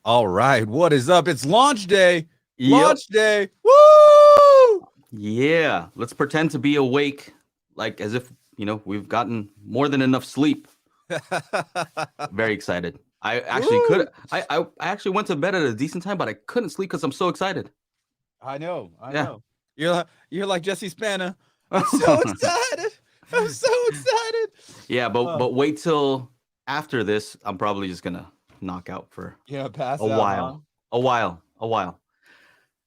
All right, what is up? It's launch day. Yep. Launch day. Woo! Yeah. Let's pretend to be awake, like as if we've gotten more than enough sleep. Very excited. I actually Woo! could. I actually went to bed at a decent time, but I couldn't sleep because I'm so excited. I know. I Yeah. know. You're like Jesse Spanner. I'm so excited. I'm so excited. Yeah, but Uh, but wait till after this. I'm probably just gonna knock out for pass a out, huh? while. A while. A while.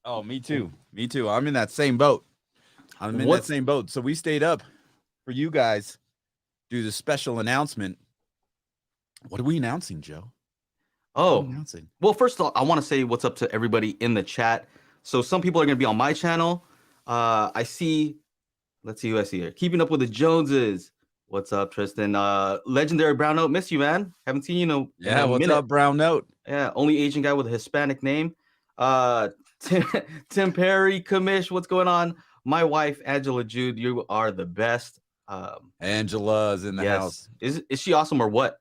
Oh, me too. Me too. I'm in that same boat. What's So we stayed up for you guys. Do the special announcement. What are we announcing, Joe? What are we Oh, announcing? well, first of all, I want to say what's up to everybody in the chat. So some people are going to be on my channel. I see, let's see who I see here. Keeping Up with the Joneses. What's up, Tristan? Legendary Brown Note, miss you, man. Haven't seen you in Yeah, a what's minute. up, Brown Note? Yeah, only Asian guy with a Hispanic name. Uh, Tim, Tim Perry, Kamish, what's going on? My wife, Angela Jude, you are the best. Angela's in the Yes. house. Is she awesome or what?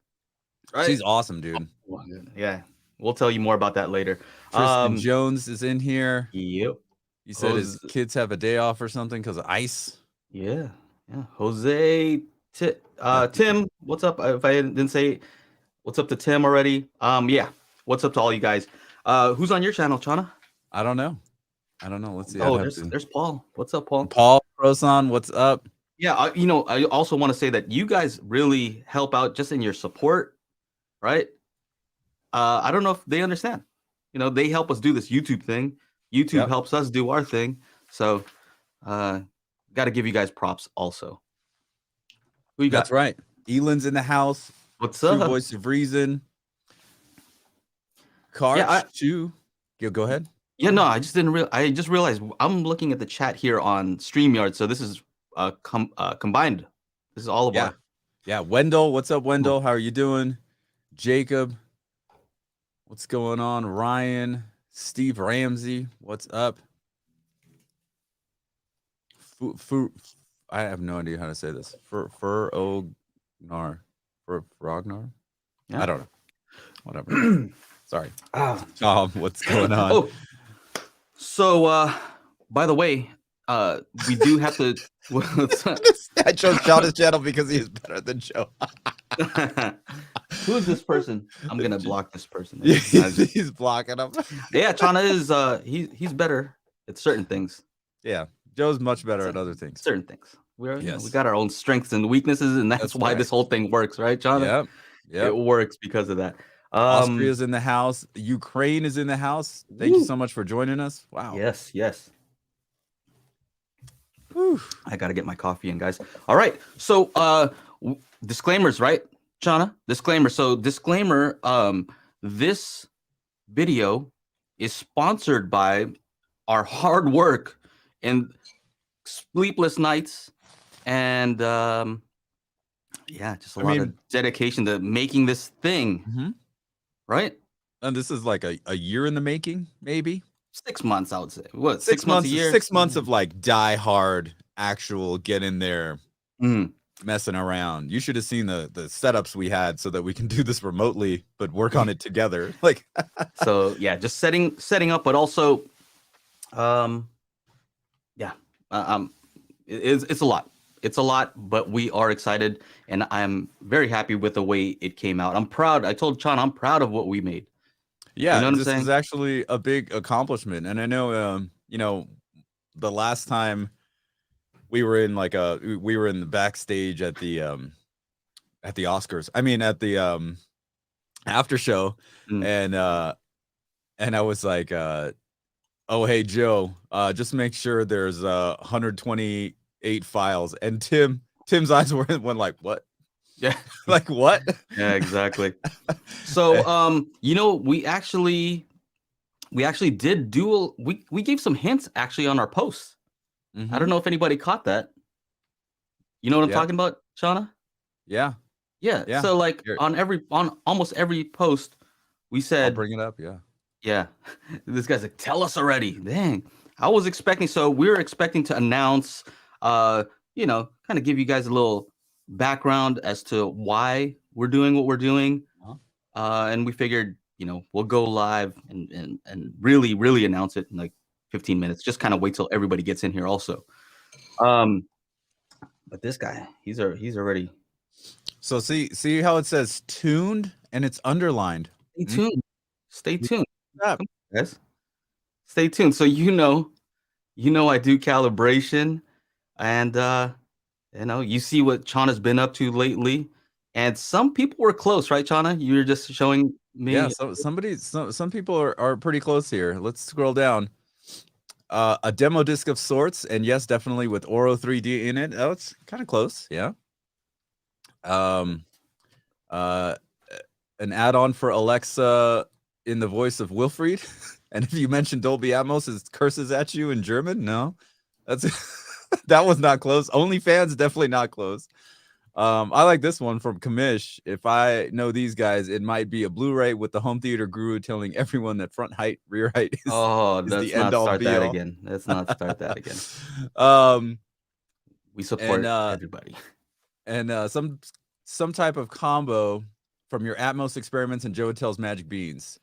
Right? She's awesome, dude. Yeah, we'll tell you more about that later. Tristan Jones is in here. Yep. He said his Jose, kids have a day off or something because of ice. yeah, yeah. Jose, Yeah. Tim, what's up? If I didn't say what's up to Tim already, yeah. What's up to all you guys? Who's on your channel, Chana? I don't know. Let's see. Oh, there's Paul. What's up, Paul? Paul Proson, what's up? Yeah, I also want to say that you guys really help out just in your support, right? I don't know if they understand. They help us do this YouTube thing. YouTube helps us do our thing. So, got to give you guys props also. Who you got? That's right. Elan's in the house. What's True up? Voice of Reason. Karch, too. Go ahead. Yeah, no, I just didn't I just realized I'm looking at the chat here on StreamYard. So this is combined. This is all of our. Yeah, Wendell. What's up, Wendell? How are you doing? Jacob. What's going on? Ryan. Steve Ramsey. What's up? I have no idea how to say this. Frognar. Frognar? Yeah. I don't know. Whatever. Sorry. Tom, what's going on? Oh, so by the way, we do have to. I chose John's channel because he is better than Joe. Who is this person? I'm gonna block this person. He's blocking him. Yeah, Chana is he's better at certain things. Yeah, Joe's much better at other things. Certain things. We got our own strengths and weaknesses, and that's why this whole thing works, right, Chana? Yeah, it works because of that. Austria's in the house. Ukraine is in the house. Thank you so much for joining us. Wow. Yes. Whew. I gotta get my coffee in, guys. All right. So disclaimers, right, Chana? Disclaimer. So disclaimer, this video is sponsored by our hard work and sleepless nights and just a lot of dedication to making this thing. Right? And this is like a year in the making, maybe 6 months, I would say. What, 6 months a year? 6 months of like die hard, actual get in there, messing around. You should have seen the setups we had so that we can do this remotely, but work on it together. Like, so yeah, just setting up, but also, it's a lot. It's a lot, but we are excited, and I'm very happy with the way it came out. I'm proud. I told Chana I'm proud of what we made. Yeah, this is actually a big accomplishment, and I know, the last time we were in the backstage at the Oscars. I mean, at the after show, and I was like, "Oh, hey Joe, just make sure there's 128 files." And Tim's eyes went like, "What?" Yeah. Like what? Yeah, exactly. So we actually did we gave some hints actually on our posts. I don't know if anybody caught that. You know what I'm talking about, Chana? Yeah. So like on almost every post we said, I'll bring it up. Yeah. This guy's like, tell us already. Dang. I was expecting, so we were expecting to announce, kind of give you guys a little background as to why we're doing what we're doing. And we figured we'll go live and really announce it in like 15 minutes. Just kind of wait till everybody gets in here also. But this guy, he's already. So see how it says tuned and it's underlined. Stay tuned. Stay tuned. Yes. Stay tuned. So you know I do calibration, and you see what Chana's been up to lately. And some people were close, right, Chana? You were just showing me. Yeah, so some people are pretty close here. Let's scroll down. A demo disc of sorts, and yes, definitely with Oro 3D in it. Oh, it's kind of close, yeah. An add-on for Alexa in the voice of Wilfried. And if you mention Dolby Atmos, it curses at you in German. No, that's that was not close. OnlyFans, definitely not close. I like this one from Kamish. If I know these guys, it might be a Blu-ray with the home theater guru telling everyone that front height, rear height is, let's not start that again. Let's not start that again. We support everybody. And some type of combo from your Atmos experiments and Joe Tells Magic Beans.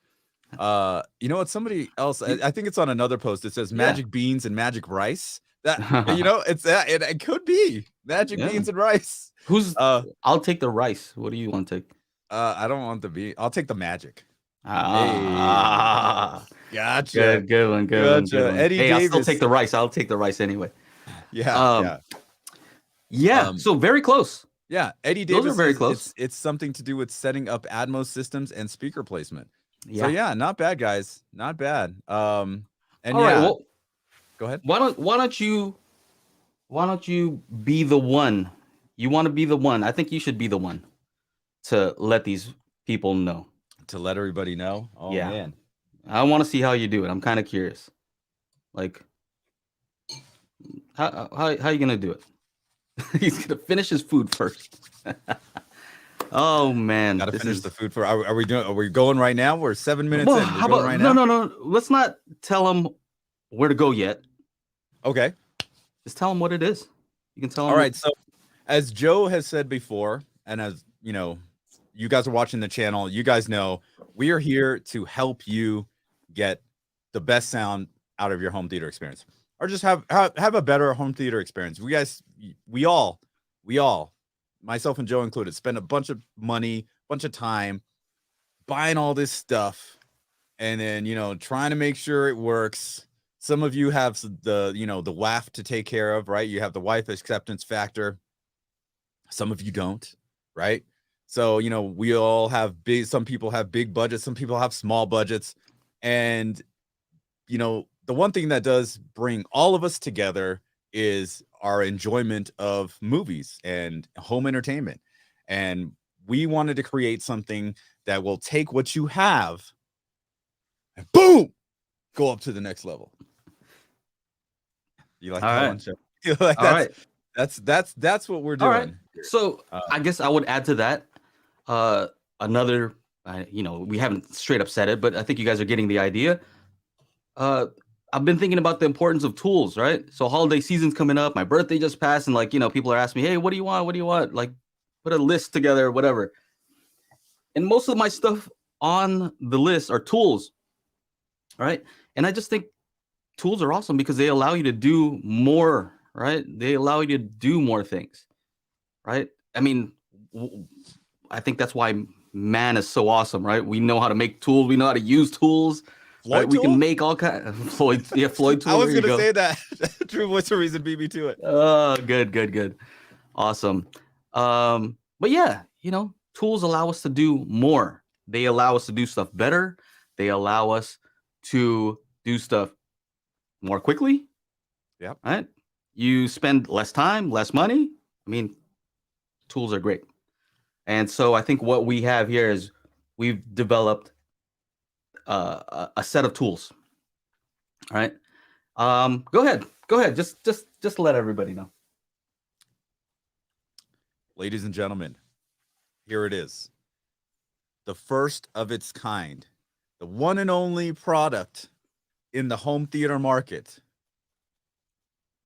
You know what? Somebody else, I think it's on another post. It says Magic Beans and Magic Rice. That it's that it could be Magic Beans and Rice. I'll take the rice. What do you want to take? I don't want the bean. I'll take the magic. Gotcha. Good one. Eddie Davis. I'll still take the rice. I'll take the rice anyway. Yeah. So very close. Yeah, Eddie Davis. Those are very close. It's something to do with setting up Atmos systems and speaker placement. Yeah. So yeah, not bad, guys. Not bad. And all right, well, go ahead. Why don't you be the one? You want to be the one. I think you should be the one to let these people know. To let everybody know. Oh yeah. Man. I want to see how you do it. I'm kind of curious. Like, how are you gonna do it? He's gonna finish his food first. Oh man, gotta finish the food for. Are we going right now? We're 7 minutes in. How about right now? No. Let's not tell him where to go yet. Okay. Just tell him what it is. You can tell him. All right. So, as Joe has said before, and as you know, you guys are watching the channel. You guys know we are here to help you get the best sound out of your home theater experience, or just have a better home theater experience. We all, myself and Joe included, spend a bunch of money, bunch of time buying all this stuff, and then trying to make sure it works. Some of you have the WAF to take care of, right? You have the wife acceptance factor. Some of you don't, right? So we all have some people have big budgets, some people have small budgets, and the one thing that does bring all of us together is our enjoyment of movies and home entertainment. And we wanted to create something that will take what you have and boom, go up to the next level. You like that one, Joe? Like all right. That's what we're doing. All right. So I guess I would add to that another, we haven't straight up said it, but I think you guys are getting the idea. I've been thinking about the importance of tools, right? So holiday season's coming up. My birthday just passed, and people are asking me, "Hey, what do you want? What do you want?" Like, put a list together, whatever. And most of my stuff on the list are tools, right? And I just think tools are awesome because they allow you to do more, right? They allow you to do more things, right? I mean, I think that's why man is so awesome, right? We know how to make tools. We know how to use tools. Right? We can make all kinds of Floyd tools. I was going to say that. True voice of reason beat me to it. Oh, good. Awesome. But yeah, tools allow us to do more. They allow us to do stuff better. They allow us to do stuff more quickly. Yeah. Right? You spend less time, less money. I mean, tools are great. And so I think what we have here is we've developed a set of tools. All right. Go ahead. Just let everybody know. Ladies and gentlemen, here it is. The first of its kind, the one and only product in the home theater market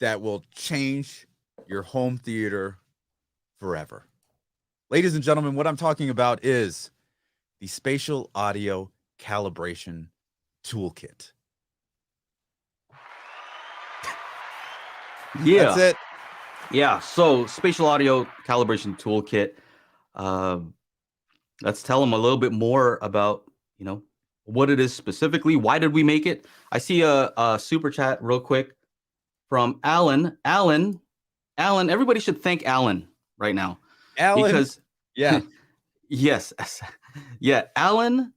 that will change your home theater forever. Ladies and gentlemen, what I'm talking about is the Spatial Audio calibration toolkit. Yeah. That's it. Yeah. So spatial audio calibration toolkit. Let's tell them a little bit more about, what it is specifically. Why did we make it? I see a super chat real quick from Alan. Alan, everybody should thank Alan right now. Alan. Because yeah. Yes. Yeah. Alan,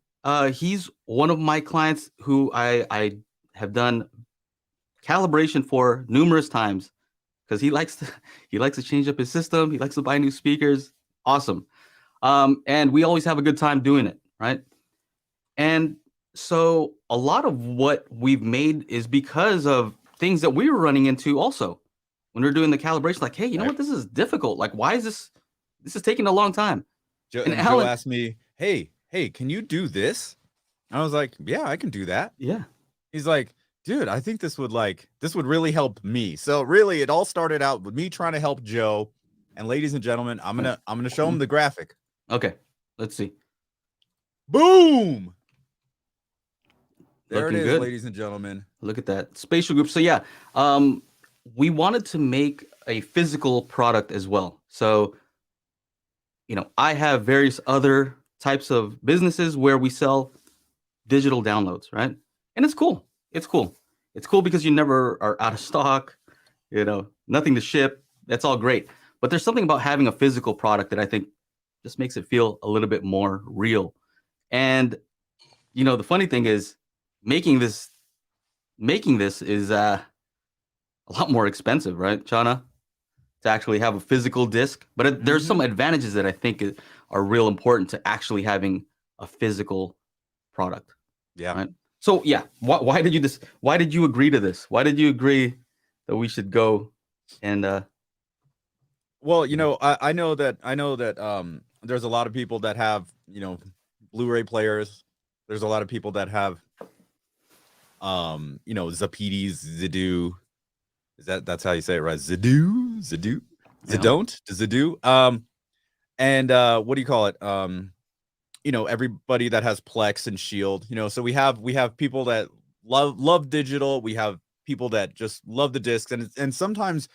he's one of my clients who I have done calibration for numerous times because he likes to change up his system. He likes to buy new speakers. Awesome. And we always have a good time doing it, right? And so a lot of what we've made is because of things that we were running into also when we are doing the calibration. Like, hey, you know what? This is difficult. Like, why is this is taking a long time? Joe asked me, hey, can you do this? I was like, yeah, I can do that. Yeah. He's like, dude, I think this would really help me. So really, it all started out with me trying to help Joe. And ladies and gentlemen, I'm gonna show him the graphic. Okay, let's see. Boom. There Looking it is, good. Ladies and gentlemen. Look at that spatial group. So yeah, we wanted to make a physical product as well. So, I have various other types of businesses where we sell digital downloads, right? And it's cool. It's cool. It's cool because you never are out of stock, nothing to ship. That's all great. But there's something about having a physical product that I think just makes it feel a little bit more real. And, the funny thing is making this is a lot more expensive, right, Chana? To actually have a physical disc. But there's some advantages that I think are real important to actually having a physical product. Yeah. Right? So yeah, why did you agree to this? Why did you agree that we should go and well, I know that there's a lot of people that have, Blu-ray players. There's a lot of people that have Zapidis, Zidu. That's how you say it, right? Zidu, Zidu. And what do you call it? Everybody that has Plex and Shield, so we have people that love digital. We have people that just love the discs, and sometimes,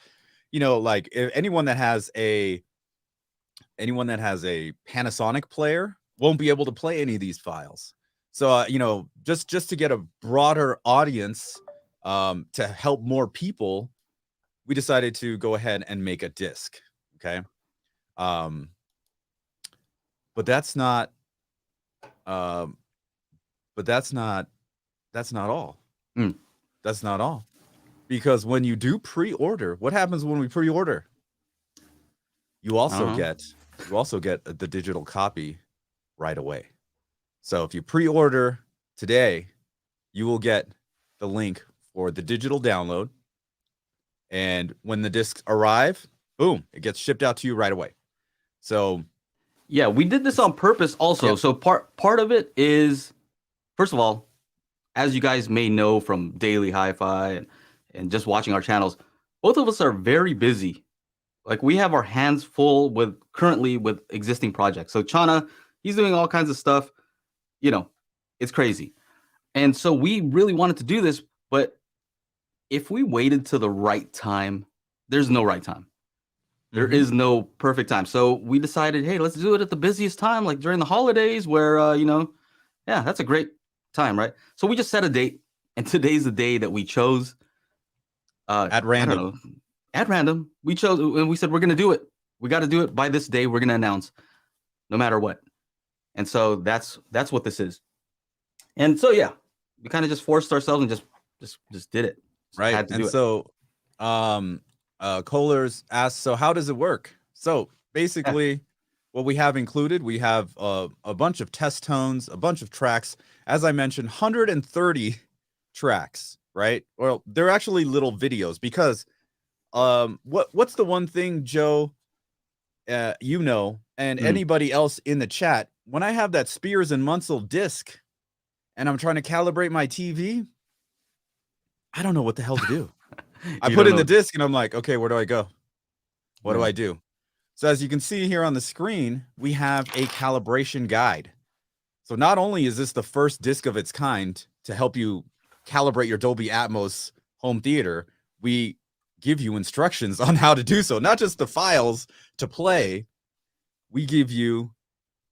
like if anyone that has a Panasonic player won't be able to play any of these files. So just to get a broader audience, to help more people, we decided to go ahead and make a disc. Okay. But that's not all. That's not all. Because when you do pre-order, what happens when we pre-order? You also get the digital copy right away. So if you pre-order today, you will get the link for the digital download. And when the discs arrive, boom, it gets shipped out to you right away. So yeah, we did this on purpose also. Yeah. So part of it is, first of all, as you guys may know from Daily Hi-Fi and just watching our channels, both of us are very busy. Like we have our hands full currently with existing projects. So Chana, he's doing all kinds of stuff. It's crazy. And so we really wanted to do this, but if we waited to the right time, there's no right time. There is no perfect time. So we decided, hey, let's do it at the busiest time, like during the holidays where, that's a great time, right? So we just set a date, and today's the day that we chose. At random. At random. We chose, and we said, we're going to do it. We got to do it by this day. We're going to announce no matter what. And so that's what this is. And so, yeah, we kind of just forced ourselves and just did it. Right. And so, Kohlers asked, so how does it work? So basically what we have included, we have a bunch of test tones, a bunch of tracks, as I mentioned, 130 tracks, right? Well, they're actually little videos because what's the one thing, Joe, and anybody else in the chat, when I have that Spears and Munsell disc and I'm trying to calibrate my TV, I don't know what the hell to do. I put in the disc and I'm like, okay, where do I go? What do I do? So as you can see here on the screen, we have a calibration guide. So not only is this the first disc of its kind to help you calibrate your Dolby Atmos home theater, we give you instructions on how to do so. Not just the files to play, we give you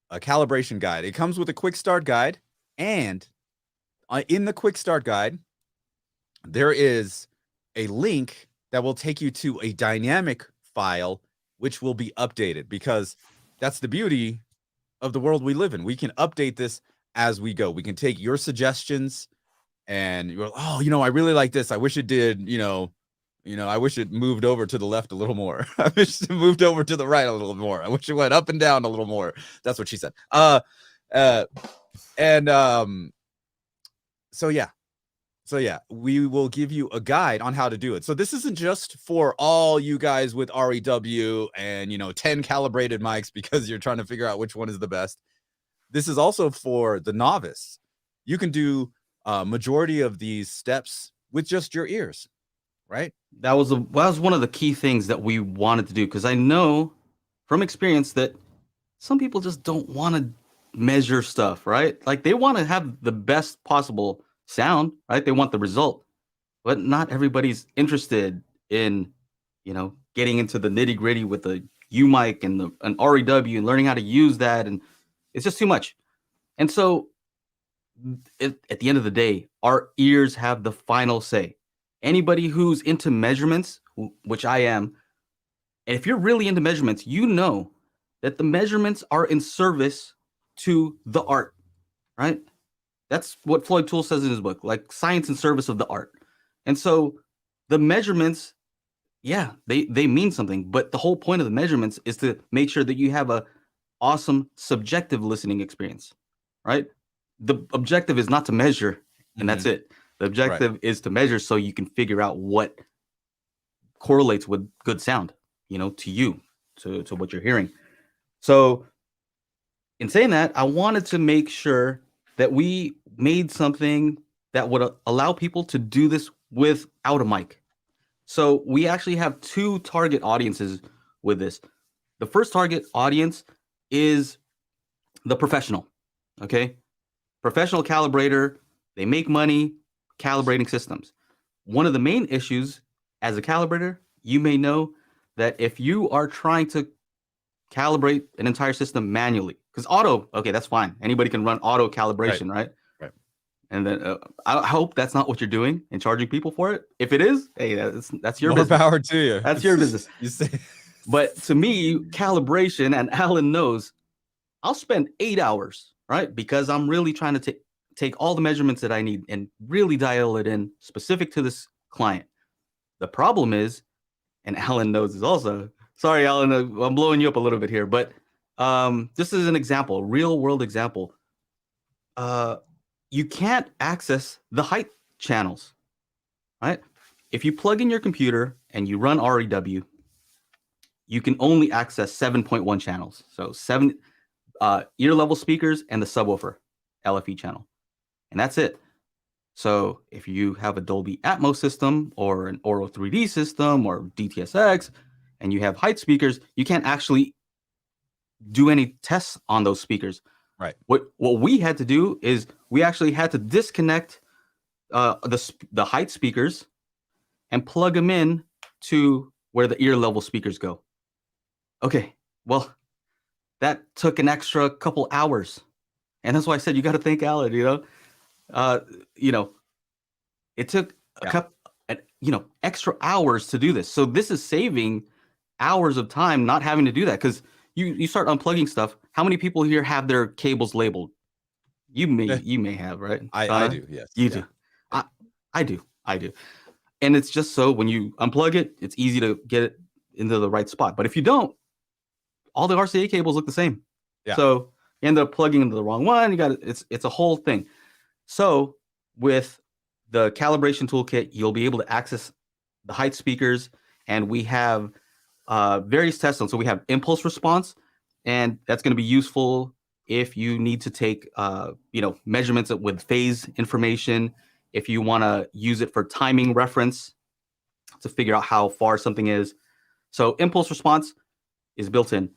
a calibration guide. It comes with a quick start guide, and in the quick start guide, there is a link that will take you to a dynamic file, which will be updated, because that's the beauty of the world we live in. We can update this as we go. We can take your suggestions and you're like, oh, I really like this. I wish it did, I wish it moved over to the left a little more. I wish it moved over to the right a little more. I wish it went up and down a little more. That's what she said. So yeah, we will give you a guide on how to do it. So this isn't just for all you guys with REW and 10 calibrated mics because you're trying to figure out which one is the best. This is also for the novice. You can do majority of these steps with just your ears, right? That was one of the key things that we wanted to do, because I know from experience that some people just don't want to measure stuff, right? Like they want to have the best possible sound, right? They want the result, but not everybody's interested in, getting into the nitty gritty with the U mic and an REW and learning how to use that, and it's just too much. And so, at the end of the day, our ears have the final say. Anybody who's into measurements, which I am, and if you're really into measurements, you know that the measurements are in service to the art, right? That's what Floyd Toole says in his book, like science in service of the art. And so the measurements, yeah, they mean something, but the whole point of the measurements is to make sure that you have a awesome subjective listening experience, right? The objective is not to measure, and that's it. The objective is to measure so you can figure out what correlates with good sound, to you, to what you're hearing. So in saying that, I wanted to make sure that we made something that would allow people to do this without a mic. So we actually have two target audiences with this. The first target audience is the professional, okay? Professional calibrator, they make money calibrating systems. One of the main issues as a calibrator, you may know that if you are trying to calibrate an entire system manually, because auto, okay, that's fine. Anybody can run auto calibration, right? Right. And then I hope that's not what you're doing and charging people for it. If it is, hey, that's your More business. power to you. That's your business. You say. But to me, calibration, and Alan knows, I'll spend 8 hours, right? Because I'm really trying to take all the measurements that I need and really dial it in specific to this client. The problem is, and Alan knows this also. Sorry, Alan, I'm blowing you up a little bit here, but this is an example, real world example. You can't access the height channels, right? If you plug in your computer and you run REW, you can only access 7.1 channels. So 7 ear level speakers and the subwoofer LFE channel. And that's it. So if you have a Dolby Atmos system or an Oro 3D system or DTSX and you have height speakers, you can't actually do any tests on those speakers. Right. What we had to do is we actually had to disconnect the height speakers and plug them in to where the ear level speakers go. Okay, well, that took an extra couple hours, and that's why I said you got to thank Alan. It took a couple, extra hours to do this. So this is saving hours of time not having to do that, because you start unplugging stuff. How many people here have their cables labeled? You may have, right? I do, yes. You do. I do. And it's just so when you unplug it, it's easy to get it into the right spot. But if you don't, all the RCA cables look the same. Yeah. So you end up plugging into the wrong one. It's a whole thing. So with the calibration toolkit, you'll be able to access the height speakers, and we have various tests on. So we have impulse response, and that's going to be useful if you need to take measurements with phase information, if you want to use it for timing reference to figure out how far something is. So impulse response is built in.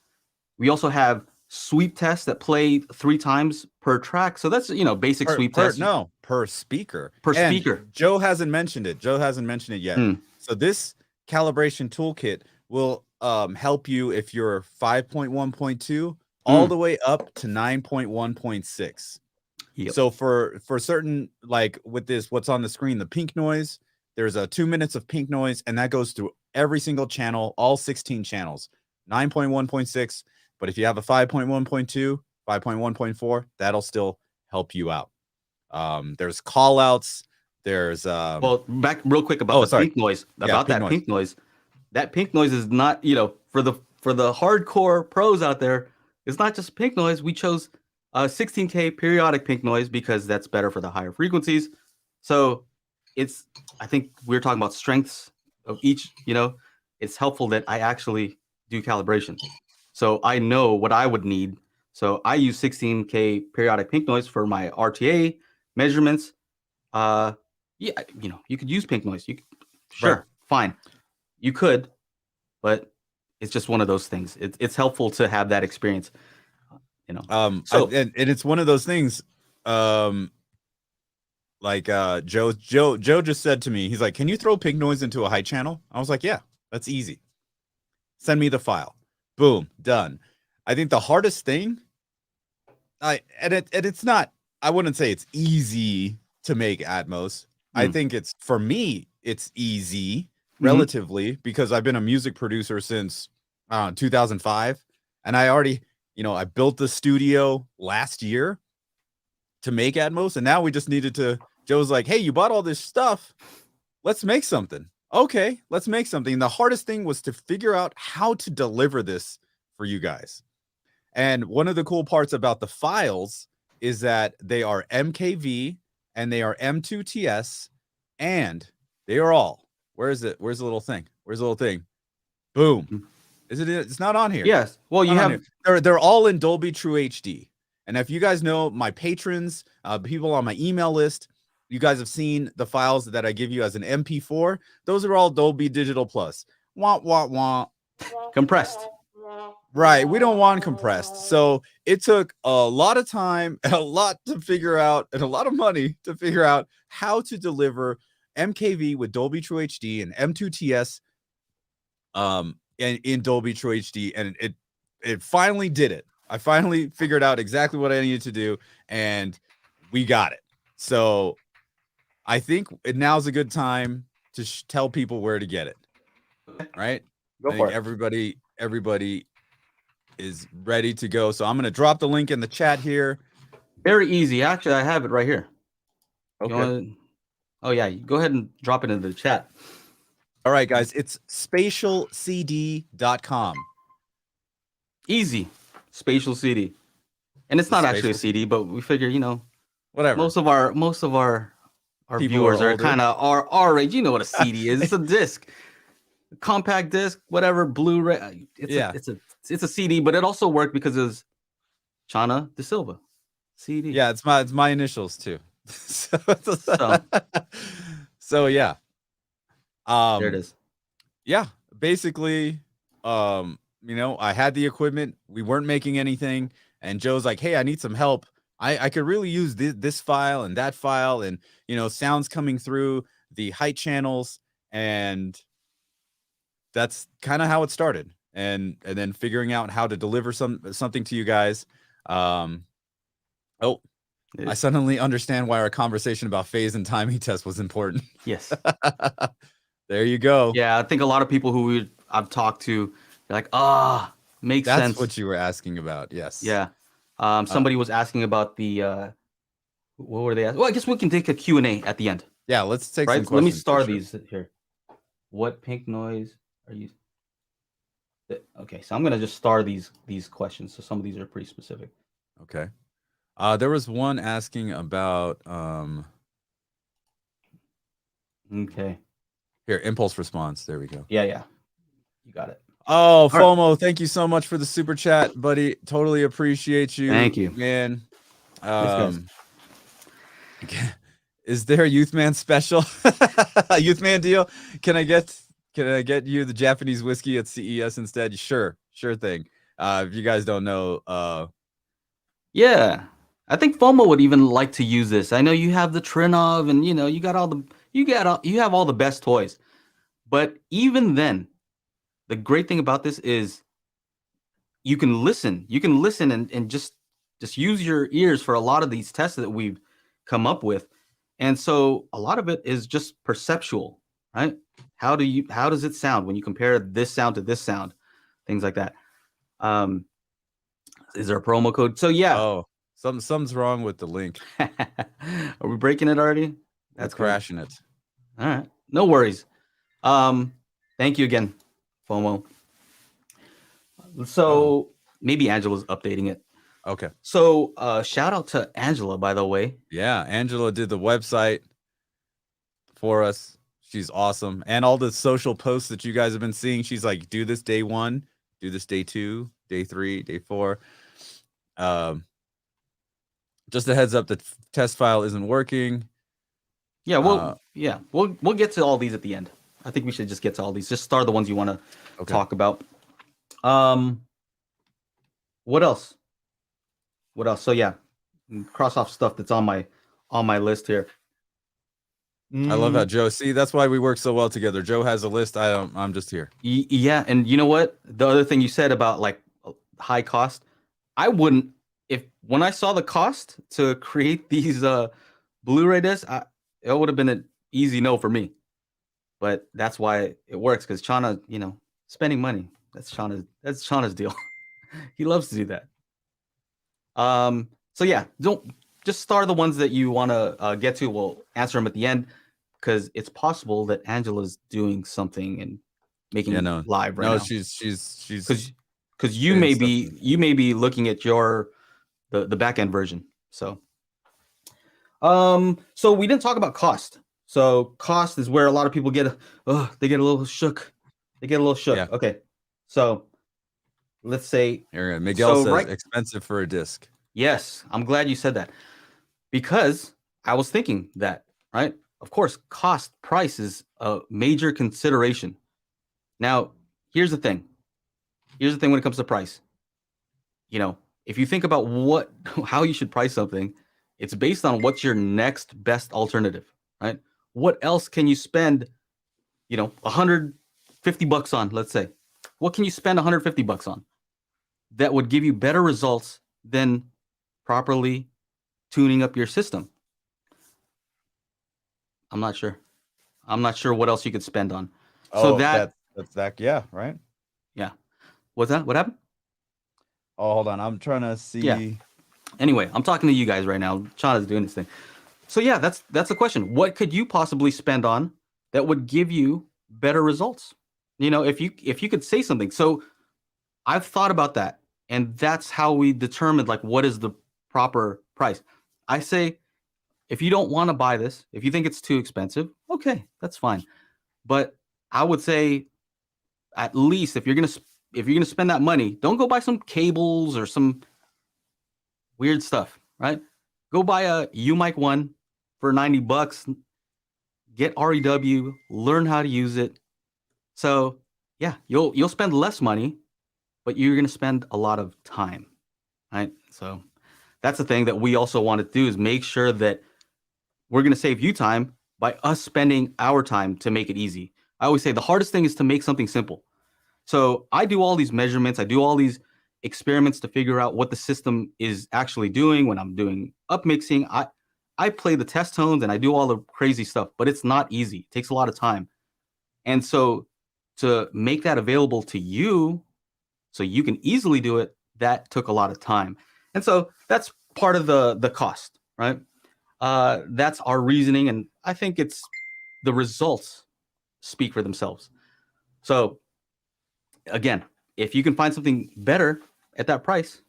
We also have sweep tests that play 3 times per track. So that's, basic sweep tests. No, per speaker. Per and speaker. Joe hasn't mentioned it. Joe hasn't mentioned it yet. So this calibration toolkit will help you if you're 5.1.2 all the way up to 9.1.6. Yep. So for certain, like with this, what's on the screen, the pink noise, there's a 2 minutes of pink noise, and that goes through every single channel, all 16 channels, 9.1.6. But if you have a 5.1.2, 5.1.4, that'll still help you out. There's call outs. There's well, back real quick about the pink noise. Pink noise. That pink noise is not, for the hardcore pros out there, it's not just pink noise. We chose 16K periodic pink noise because that's better for the higher frequencies. So I think we're talking about strengths of each, it's helpful that I actually do calibration. So I know what I would need. So I use 16K periodic pink noise for my RTA measurements. Yeah, you could use pink noise. Sure, fine. You could, but it's just one of those things. It's helpful to have that experience. So and it's one of those things. Like Joe just said to me, he's like, "Can you throw pink noise into a high channel?" I was like, "Yeah, that's easy. Send me the file." Boom, done. I think the hardest thing, it's not. I wouldn't say it's easy to make Atmos. I think for me, it's easy relatively because I've been a music producer since 2005, and I already, I built the studio last year to make Atmos, and now we just needed to. Joe's like, "Hey, you bought all this stuff. Let's make something." Okay, let's make something. The hardest thing was to figure out how to deliver this for you guys. And one of the cool parts about the files is that they are MKV and they are M2TS, and they are all. Where is it? Where's the little thing? Where's the little thing? Boom. Is it? It's not on here. Yes. Well, you have. They're all in Dolby True HD. And if you guys know my patrons, people on my email list, you guys have seen the files that I give you as an MP4. Those are all Dolby Digital Plus. Wah, wah, wah. Compressed. Right. We don't want compressed. So it took a lot of time and a lot to figure out and a lot of money to figure out how to deliver MKV with Dolby True HD and M2TS in Dolby True HD. And it finally did it. I finally figured out exactly what I needed to do, and we got it. So I think now's a good time to tell people where to get it. Right? Go for it. Everybody is ready to go. So I'm going to drop the link in the chat here. Very easy. Actually, I have it right here. Okay. Oh, yeah. Go ahead and drop it into the chat. All right, guys. It's spatialcd.com. Easy. Spatial CD. And it's not actually a CD, but we figure, whatever. Most of our viewers are kind of our age. You know what a CD is. It's a disc. Compact disc, whatever, Blu-ray. It's a CD, but it also worked because it was Chana De Silva. CD. Yeah, it's my initials too. So yeah. There it is. Yeah, basically, I had the equipment. We weren't making anything, and Joe's like, "Hey, I need some help. I could really use this file and that file, and sounds coming through the height channels." And that's kind of how it started, and then figuring out how to deliver something to you guys. I suddenly understand why our conversation about phase and timing test was important. Yes. There you go. Yeah, I think a lot of people who I've talked to, they're like, makes sense. That's what you were asking about. Yes. Yeah. Somebody was asking about the what were they asking? Well, I guess we can take a Q&A at the end. Yeah, let's take some questions. Let me star these here. What pink noise are you? Okay, so I'm gonna just star these questions. So some of these are pretty specific. Okay. There was one asking about Okay. Here, impulse response. There we go. Yeah. You got it. Oh, FOMO, thank you so much for the super chat, buddy. Totally appreciate you. Thank you, man. Is there a Youth Man special? A Youth Man deal? Can I get you the Japanese whiskey at CES instead? Sure thing. If you guys don't know, yeah, I think FOMO would even like to use this. I know you have the Trinov, and you got all the you have all the best toys. But even then, the great thing about this is you can listen. You can listen and just use your ears for a lot of these tests that we've come up with. And so a lot of it is just perceptual, right? How does it sound when you compare this sound to this sound? Things like that. Is there a promo code? So yeah. Oh, something's wrong with the link. Are we breaking it already? That's crashing it. All right. No worries. Thank you again, FOMO. So maybe Angela's updating it. Okay. So shout out to Angela, by the way. Yeah, Angela did the website for us. She's awesome. And all the social posts that you guys have been seeing, she's like, do this day 1, do this day 2, day 3, day 4. Just a heads up, the test file isn't working. Yeah, we'll get to all these at the end. I think we should just get to all these. Just start the ones you want to talk about. What else? So yeah, cross off stuff that's on my list here. I love how Joe. See, that's why we work so well together. Joe has a list. I'm just here. Yeah, and you know what? The other thing you said about like high cost, I wouldn't. When I saw the cost to create these Blu-ray discs, it would have been an easy no for me. But that's why it works, because Chana, spending money. That's Chana's deal. He loves to do that. So yeah, don't just start the ones that you want to get to. We'll answer them at the end, because it's possible that Angela's doing something and making it live right now. No, she's because you may be looking at the back end version. So so we didn't talk about cost. So cost is where a lot of people get a little shook. Yeah. Okay. So let's say Erin, Miguel says expensive for a disc. Yes, I'm glad you said that, because I was thinking that, right? Of course, price is a major consideration. Now, here's the thing when it comes to price. If you think about how you should price something, it's based on what's your next best alternative, right? What else can you spend, $150 on, let's say. What can you spend $150 on that would give you better results than properly tuning up your system? I'm not sure what else you could spend on. So that's that. Yeah. Right. Yeah. What's that? What happened? Oh, hold on. I'm trying to see. Yeah. Anyway, I'm talking to you guys right now. Chana's doing this thing. So yeah, that's the question. What could you possibly spend on that would give you better results? If you could say something. So I've thought about that, and that's how we determined like what is the proper price. I say, if you don't want to buy this, if you think it's too expensive, okay, that's fine. But I would say, at least if you're gonna spend that money, don't go buy some cables or some weird stuff, right? Go buy a U-Mic 1 for $90. Get REW, learn how to use it. So yeah, you'll spend less money, but you're gonna spend a lot of time, right? So that's the thing that we also want to do, is make sure that we're gonna save you time by us spending our time to make it easy. I always say the hardest thing is to make something simple. So I do all these measurements, I do all these experiments to figure out what the system is actually doing. When I'm doing upmixing, I play the test tones and I do all the crazy stuff, but it's not easy. It takes a lot of time. And so to make that available to you so you can easily do it, that took a lot of time. And so that's part of the cost, right? That's our reasoning, and I think it's the results speak for themselves. So again, if you can find something better at that price,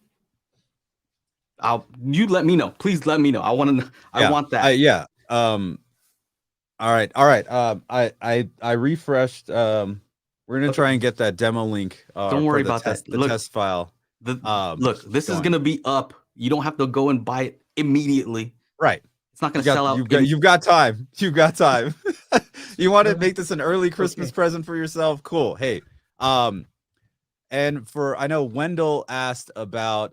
you let me know. Please let me know. I want to. I want that. Yeah. All right. I refreshed. We're gonna try and get that demo link. Don't worry about that. The test file. Look, this is gonna be up. You don't have to go and buy it immediately. Right. It's not gonna sell out. You've got time. You've got time. You want to make this an early Christmas present for yourself? Cool. Hey, And I know Wendell asked about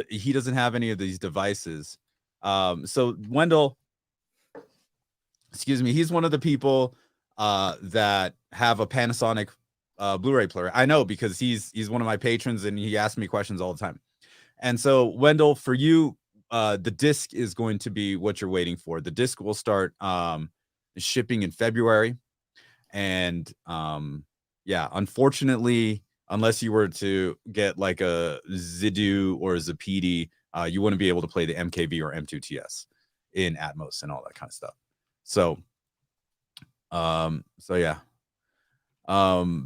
he doesn't have any of these devices. So Wendell, excuse me, he's one of the people that have a Panasonic Blu-ray player. I know because he's one of my patrons and he asks me questions all the time. And so Wendell, for you, the disc is going to be what you're waiting for. The disc will start shipping in February. And yeah, unfortunately, unless you were to get like a Zidu or a Zapedi, you wouldn't be able to play the MKV or M2TS in Atmos and all that kind of stuff. So yeah.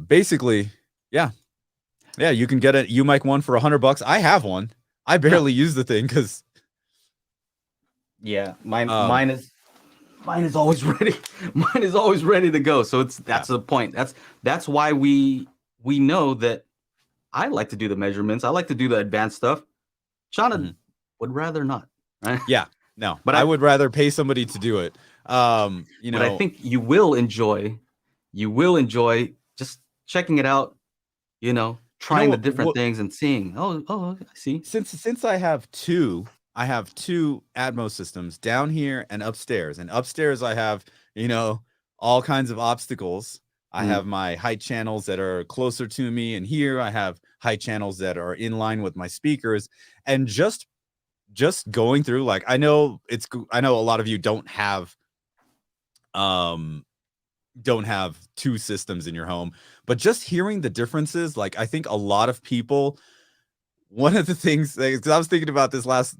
Basically, yeah, you can get a UMic one for $100. I have one. I barely use the thing because mine is always ready. Mine is always ready to go. So that's the point. That's why we know that I like to do the measurements. I like to do the advanced stuff. Shauna would rather not. Right? Yeah, no, but I would rather pay somebody to do it. But I think you will enjoy just checking it out, trying the different things and seeing, I see. Since I have two Atmos systems down here and upstairs. And upstairs I have, all kinds of obstacles. I have my height channels that are closer to me, and here I have height channels that are in line with my speakers. And just going through, like, I know a lot of you don't have two systems in your home, but just hearing the differences, like, I think a lot of people, one of the things, because I was thinking about this last,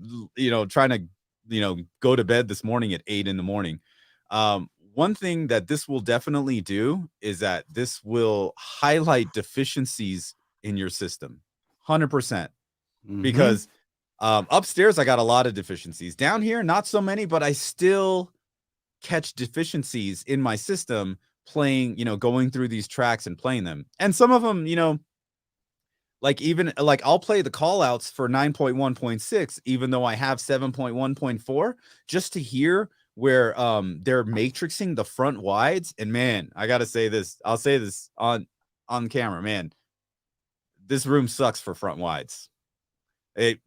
trying to, go to bed this morning at 8 a.m. One thing that this will definitely do is that this will highlight deficiencies in your system, 100%. Because upstairs I got a lot of deficiencies. Down here, not so many, but I still catch deficiencies in my system playing, going through these tracks and playing them. And some of them, like, even like, I'll play the call outs for 9.1.6, even though I have 7.1.4, just to hear where they're matrixing the front wides. And man, I gotta say this, I'll say this on camera, man, this room sucks for front wides.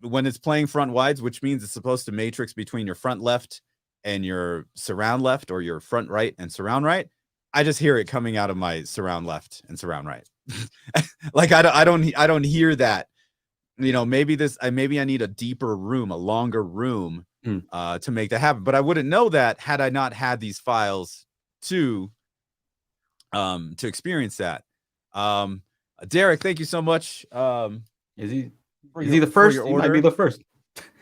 When it's playing front wides, which means it's supposed to matrix between your front left and your surround left, or your front right and surround right, I just hear it coming out of my surround left and surround right. Like, I don't hear that. Maybe I need a deeper room, a longer room to make that happen. But I wouldn't know that had I not had these files to experience that. Derek, thank you so much. Is he the first? He might be the first.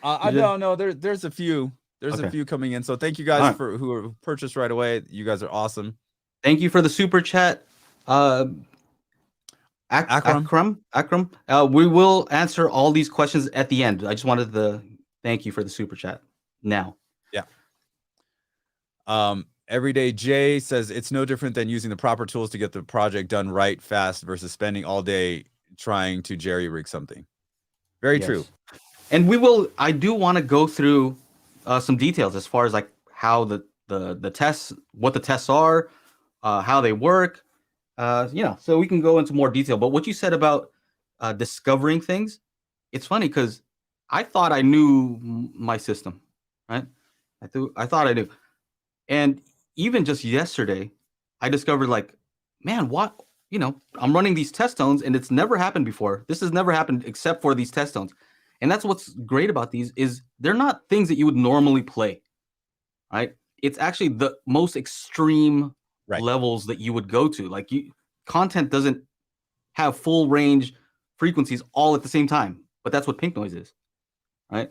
No, there's a few. There's a few coming in. So thank you guys who purchased right away. You guys are awesome. Thank you for the super chat. Akram. We will answer all these questions at the end. I just wanted to thank you for the super chat now. Yeah. Everyday Jay says it's no different than using the proper tools to get the project done right, fast, versus spending all day trying to jerry rig something. Very true. And I do want to go through some details as far as like how the tests, what the tests are, how they work, so we can go into more detail. But what you said about discovering things, it's funny because I thought I knew my system, right? I thought I knew. And even just yesterday, I discovered, like, man, what, I'm running these test tones and it's never happened before. This has never happened except for these test tones. And that's what's great about these, is they're not things that you would normally play, right? It's actually the most extreme levels that you would go to. Like, content doesn't have full range frequencies all at the same time, but that's what pink noise is, right?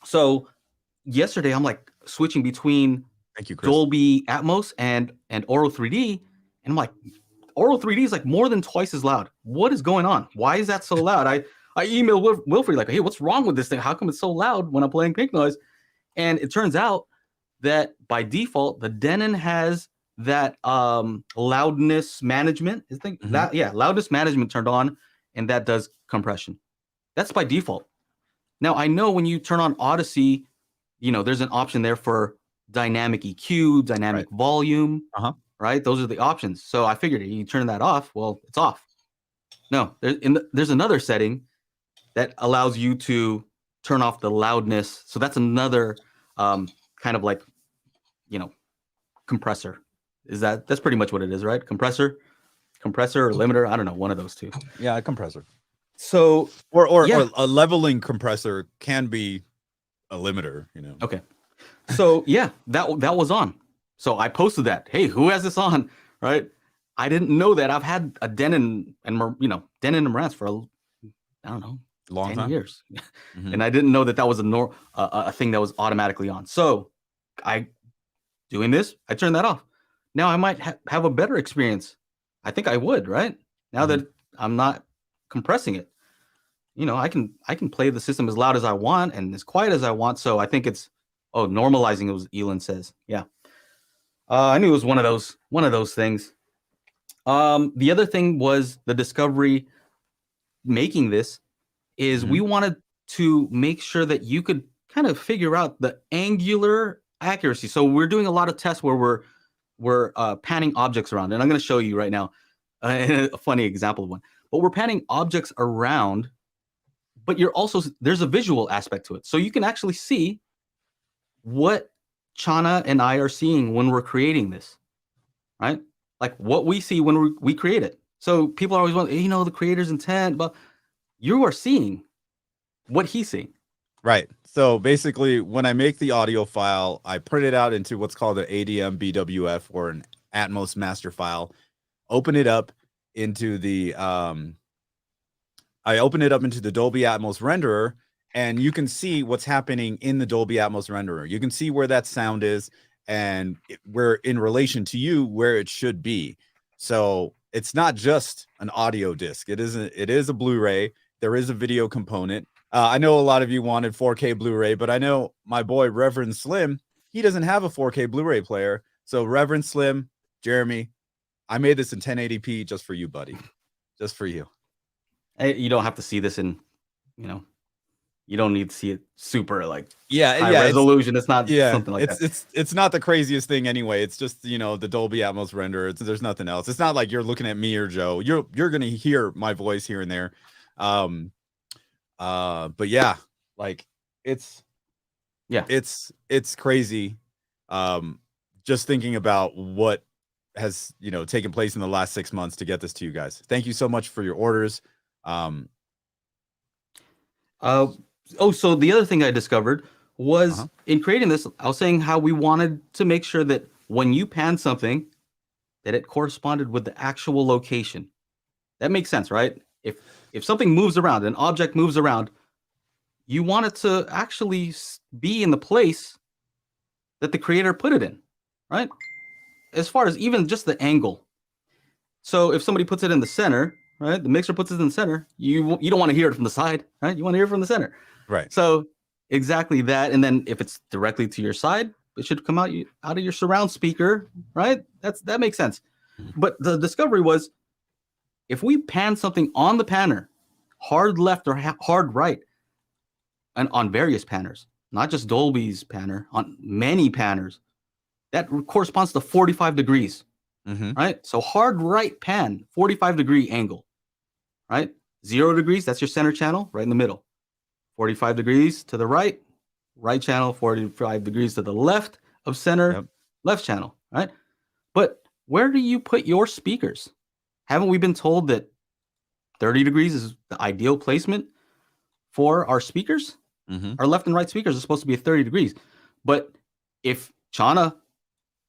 So yesterday I'm like switching between Dolby Atmos and Auro 3D, and I'm like, Auro 3D is like more than twice as loud. What is going on? Why is that so loud? I emailed Wilfred, like, hey, what's wrong with this thing? How come it's so loud when I'm playing pink noise? And it turns out that by default, the Denon has that loudness management. Loudness management turned on, and that does compression. That's by default. Now, I know when you turn on Audyssey, there's an option there for dynamic EQ, dynamic volume. right? Those are the options. So I figured you turn that off. Well, it's off. No, there's another setting that allows you to turn off the loudness. So that's another kind of like, compressor. That's pretty much what it is, right? Compressor or limiter. I don't know, one of those two. Yeah, a compressor. So or a leveling compressor can be a limiter, Okay. So yeah, that was on. So I posted that. Hey, who has this on? Right. I didn't know that. I've had a Denon and Marantz for I don't know, long 10 time. years. And I didn't know that was a thing that was automatically on. So doing this, I turned that off. Now I might have a better experience. I think I would, right? Now that I'm not compressing it. I can play the system as loud as I want and as quiet as I want. So I think it's normalizing it, was Elon says. Yeah. I knew it was one of those things. The other thing was the discovery making this is we wanted to make sure that you could kind of figure out the angular accuracy. So we're doing a lot of tests where we're panning objects around, and I'm going to show you right now a funny example of one. But we're panning objects around, but there's a visual aspect to it. So you can actually see what Chana and I are seeing when we're creating this, right? Like what we see when we create it. So people are always wondering, the creator's intent, but you are seeing what he's seeing. Right. So basically, when I make the audio file, I print it out into what's called an ADM BWF or an Atmos master file. Open it up into the Dolby Atmos renderer, and you can see what's happening in the Dolby Atmos renderer. You can see where that sound is and where in relation to you where it should be. So it's not just an audio disc. It is a Blu-ray. There is a video component. I know a lot of you wanted 4K Blu-ray, but I know my boy Reverend Slim, he doesn't have a 4K Blu-ray player. So Reverend Slim, Jeremy, I made this in 1080p just for you, buddy. Just for you. You don't have to see this in, you don't need to see it super high resolution. It's not something like that. It's not the craziest thing anyway. It's just, the Dolby Atmos render. There's nothing else. It's not like you're looking at me or Joe. You're going to hear my voice here and there. But yeah, like it's crazy. Just thinking about what has, taken place in the last 6 months to get this to you guys. Thank you so much for your orders. So the other thing I discovered was in creating this, I was saying how we wanted to make sure that when you pan something, that it corresponded with the actual location. That makes sense, right? If something moves around, an object moves around, you want it to actually be in the place that the creator put it in, right? As far as even just the angle. So if somebody puts it in the center, right? The mixer puts it in the center. You don't want to hear it from the side, right? You want to hear it from the center. Right. So exactly that. And then if it's directly to your side, it should come out of your surround speaker, right? That makes sense. But the discovery was, if we pan something on the panner, hard left or hard right, and on various panners, not just Dolby's panner, on many panners, that corresponds to 45 degrees, right? So hard right pan, 45-degree angle, right? 0 degrees, that's your center channel, right in the middle. 45 degrees to the right channel, 45 degrees to the left of center, left channel, right? But where do you put your speakers? Haven't we been told that 30 degrees is the ideal placement for our speakers? Our left and right speakers are supposed to be at 30 degrees. But if Chana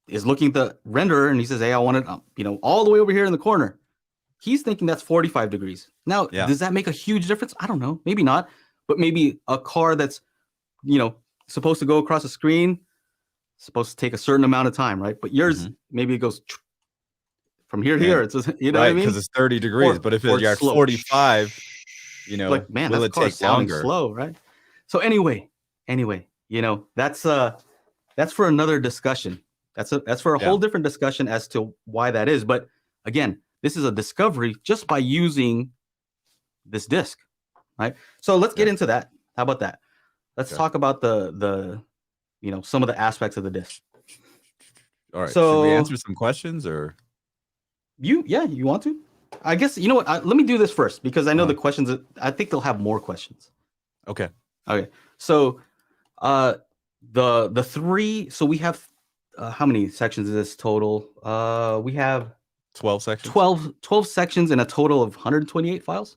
is looking at the renderer and he says, hey, I want it, all the way over here in the corner, he's thinking that's 45 degrees. Now, does that make a huge difference? I don't know. Maybe not. But maybe a car that's, supposed to go across the screen, supposed to take a certain amount of time, right? But yours, maybe it goes from here to here. It's just, what I mean? Because it's 30 degrees. But if you're at 45, like, man, will that it car take longer? Slow, right? So anyway, that's for another discussion. That's for a whole different discussion as to why that is. But again, this is a discovery just by using this disc, right? So let's get into that. How about that? Let's talk about the some of the aspects of the disc. All right. Should we So answer some questions or? you want to? I guess you know what. Let me do this first because I know the questions. I think they'll have more questions. Okay. Okay. So, the three. So we have how many sections is this total? We have 12 sections. 12 sections and a total of 128 files.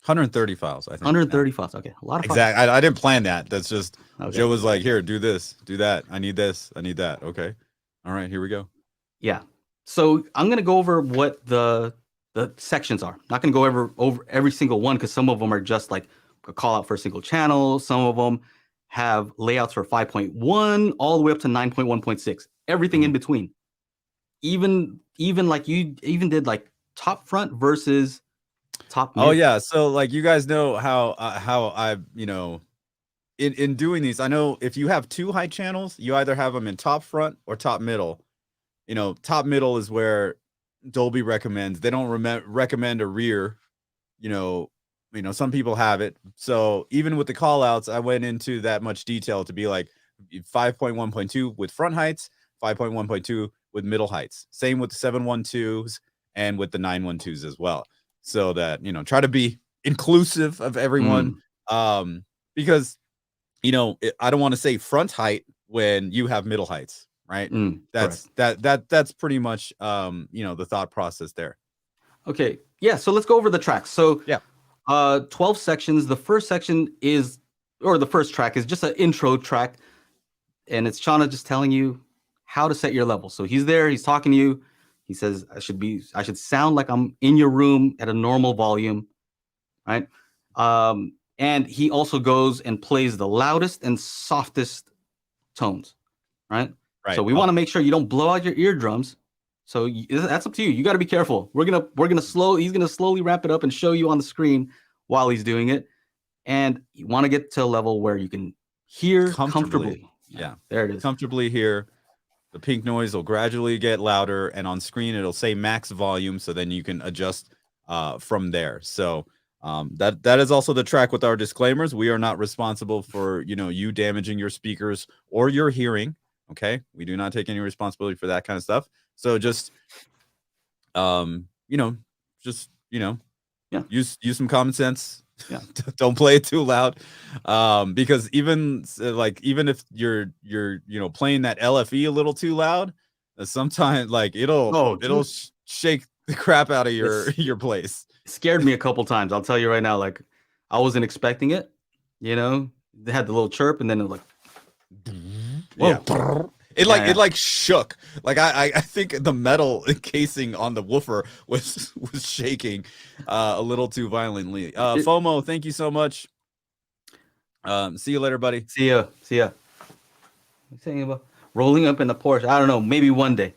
130 files, I think. 130 files. Okay, a lot of files. Exactly. I didn't plan that. That's just Okay. Joe was like, here, do this, do that. I need this. I need that. Okay. All right, here we go. Yeah. So I'm gonna go over what the sections are. Not gonna go over every single one because some of them are just like a call out for a single channel. Some of them have layouts for 5.1 all the way up to 9.1.6. Everything in between. Even like you even did like top front versus top mid. Oh yeah, so like you guys know how I in doing these, I know if you have two high channels, you either have them in top front or top middle. Top middle is where Dolby recommends. They don't recommend a rear. Some people have it. So even with the call outs, I went into that much detail to be like 5.1.2 with front heights, 5.1.2 with middle heights. Same with the 712s and with the 912s as well. So that, try to be inclusive of everyone. Because, I don't want to say front height when you have middle heights, right? That's pretty much, the thought process there. Okay. Yeah. So let's go over the tracks. So yeah. 12 sections. The first section the first track is just an intro track. And it's Chana just telling you how to set your level. So he's there, he's talking to you. He says, I should sound like I'm in your room at a normal volume. Right. And he also goes and plays the loudest and softest tones. Right. So we want to make sure you don't blow out your eardrums. So that's up to you. You got to be careful. He's going to slowly ramp it up and show you on the screen while he's doing it. And you want to get to a level where you can hear comfortably. Yeah. There it is. Comfortably hear. The pink noise will gradually get louder, and on screen it'll say max volume, so then you can adjust from there. So that is also the track with our disclaimers. We are not responsible for you damaging your speakers or your hearing. Okay, we do not take any responsibility for that kind of stuff. So just use some common sense. Yeah. Don't play it too loud, because even if you're playing that LFE a little too loud, sometimes it'll shake the crap out of your place. It scared me a couple times. I'll tell you right now. Like I wasn't expecting it. They had the little chirp, and then it like, whoa. It shook. Like I think the metal casing on the woofer was shaking a little too violently. FOMO, thank you so much. See you later, buddy. See ya. I'm saying about rolling up in the Porsche. I don't know, maybe one day.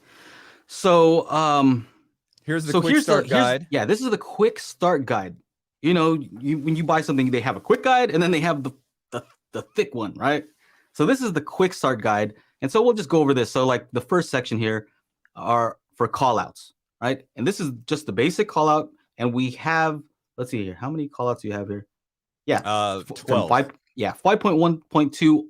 So here's the quick start guide. Yeah, this is the quick start guide. When you buy something, they have a quick guide and then they have the thick one, right? So this is the quick start guide. And so we'll just go over this. So like the first section here are for callouts, right? And this is just the basic callout. And we have, let's see here. How many callouts do you have here? Yeah. 12. 5.1.2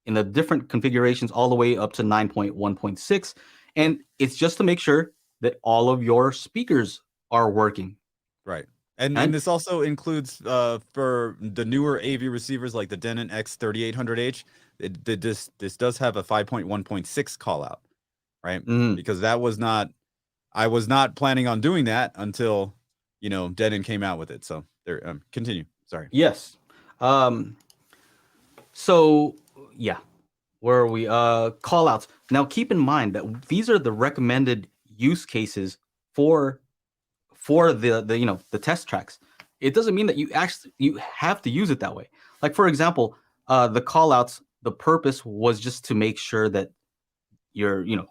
in the different configurations all the way up to 9.1.6. And it's just to make sure that all of your speakers are working. Right. And this also includes for the newer AV receivers like the Denon X3800H. This does have a 5.1.6 call out, right? Because I was not planning on doing that until Denon came out with it. So there, continue. Sorry. Yes. So yeah, where are we? Call outs. Now keep in mind that these are the recommended use cases for the test tracks. It doesn't mean that you have to use it that way. Like for example, the call outs. The purpose was just to make sure that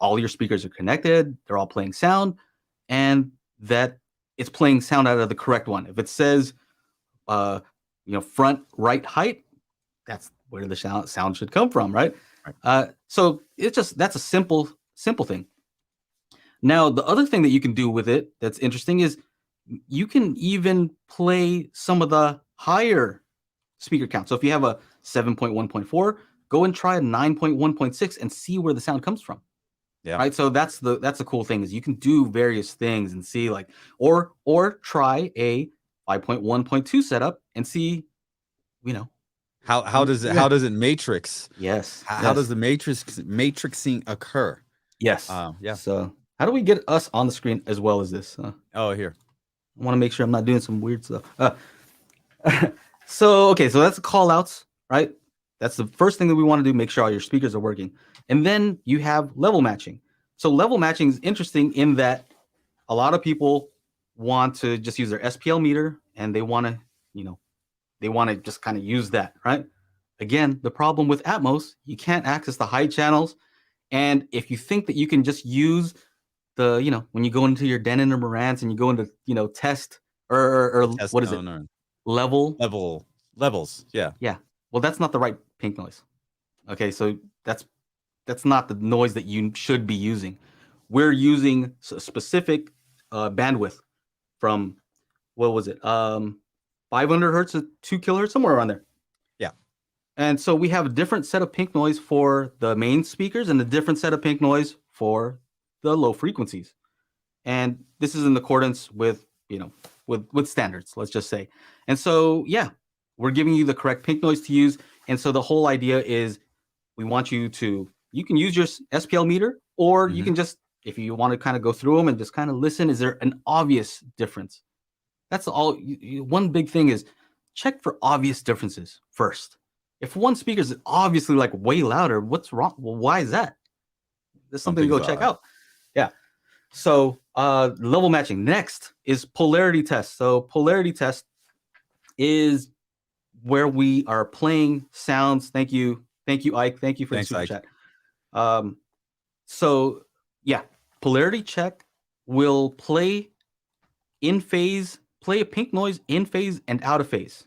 all your speakers are connected, they're all playing sound, and that it's playing sound out of the correct one. If it says, front right height, that's where the sound should come from, right? So that's a simple thing. Now, the other thing that you can do with it that's interesting is you can even play some of the higher speaker count. So if you have a 7.1.4, go and try a 9.1.6 and see where the sound comes from. Yeah. Right. So that's the cool thing is you can do various things and see like, or try a 5.1.2 setup and see, you know, how does it matrix? Yes. How does the matrixing occur? Yes. Yeah. So how do we get us on the screen as well as this? Oh, here. I want to make sure I'm not doing some weird stuff. So that's the call outs, right? That's the first thing that we want to do. Make sure all your speakers are working. And then you have level matching. So level matching is interesting in that a lot of people want to just use their SPL meter and they want to, just kind of use that, right? Again, the problem with Atmos, you can't access the high channels. And if you think that you can just use the, when you go into your Denon or Marantz and you go into, test or Test, what is it? No. Levels. Yeah. Yeah. Well, that's not the right pink noise. Okay. So that's not the noise that you should be using. We're using a specific bandwidth from, what was it? 500 hertz to 2 kilohertz, somewhere around there. Yeah. And so we have a different set of pink noise for the main speakers and a different set of pink noise for the low frequencies. And this is in accordance with, with standards, let's just say. And so, yeah, we're giving you the correct pink noise to use. And so the whole idea is we want you can use your SPL meter, or you can just, if you want to kind of go through them and just kind of listen, is there an obvious difference? That's all. One big thing is check for obvious differences first. If one speaker is obviously like way louder, what's wrong? Well, why is that? There's something to go check out. Yeah. So level matching. Next is polarity test. So polarity test is where we are playing sounds. Thank you, Ike. Thank you for the super chat. So yeah, polarity check will play in phase, play a pink noise in phase and out of phase.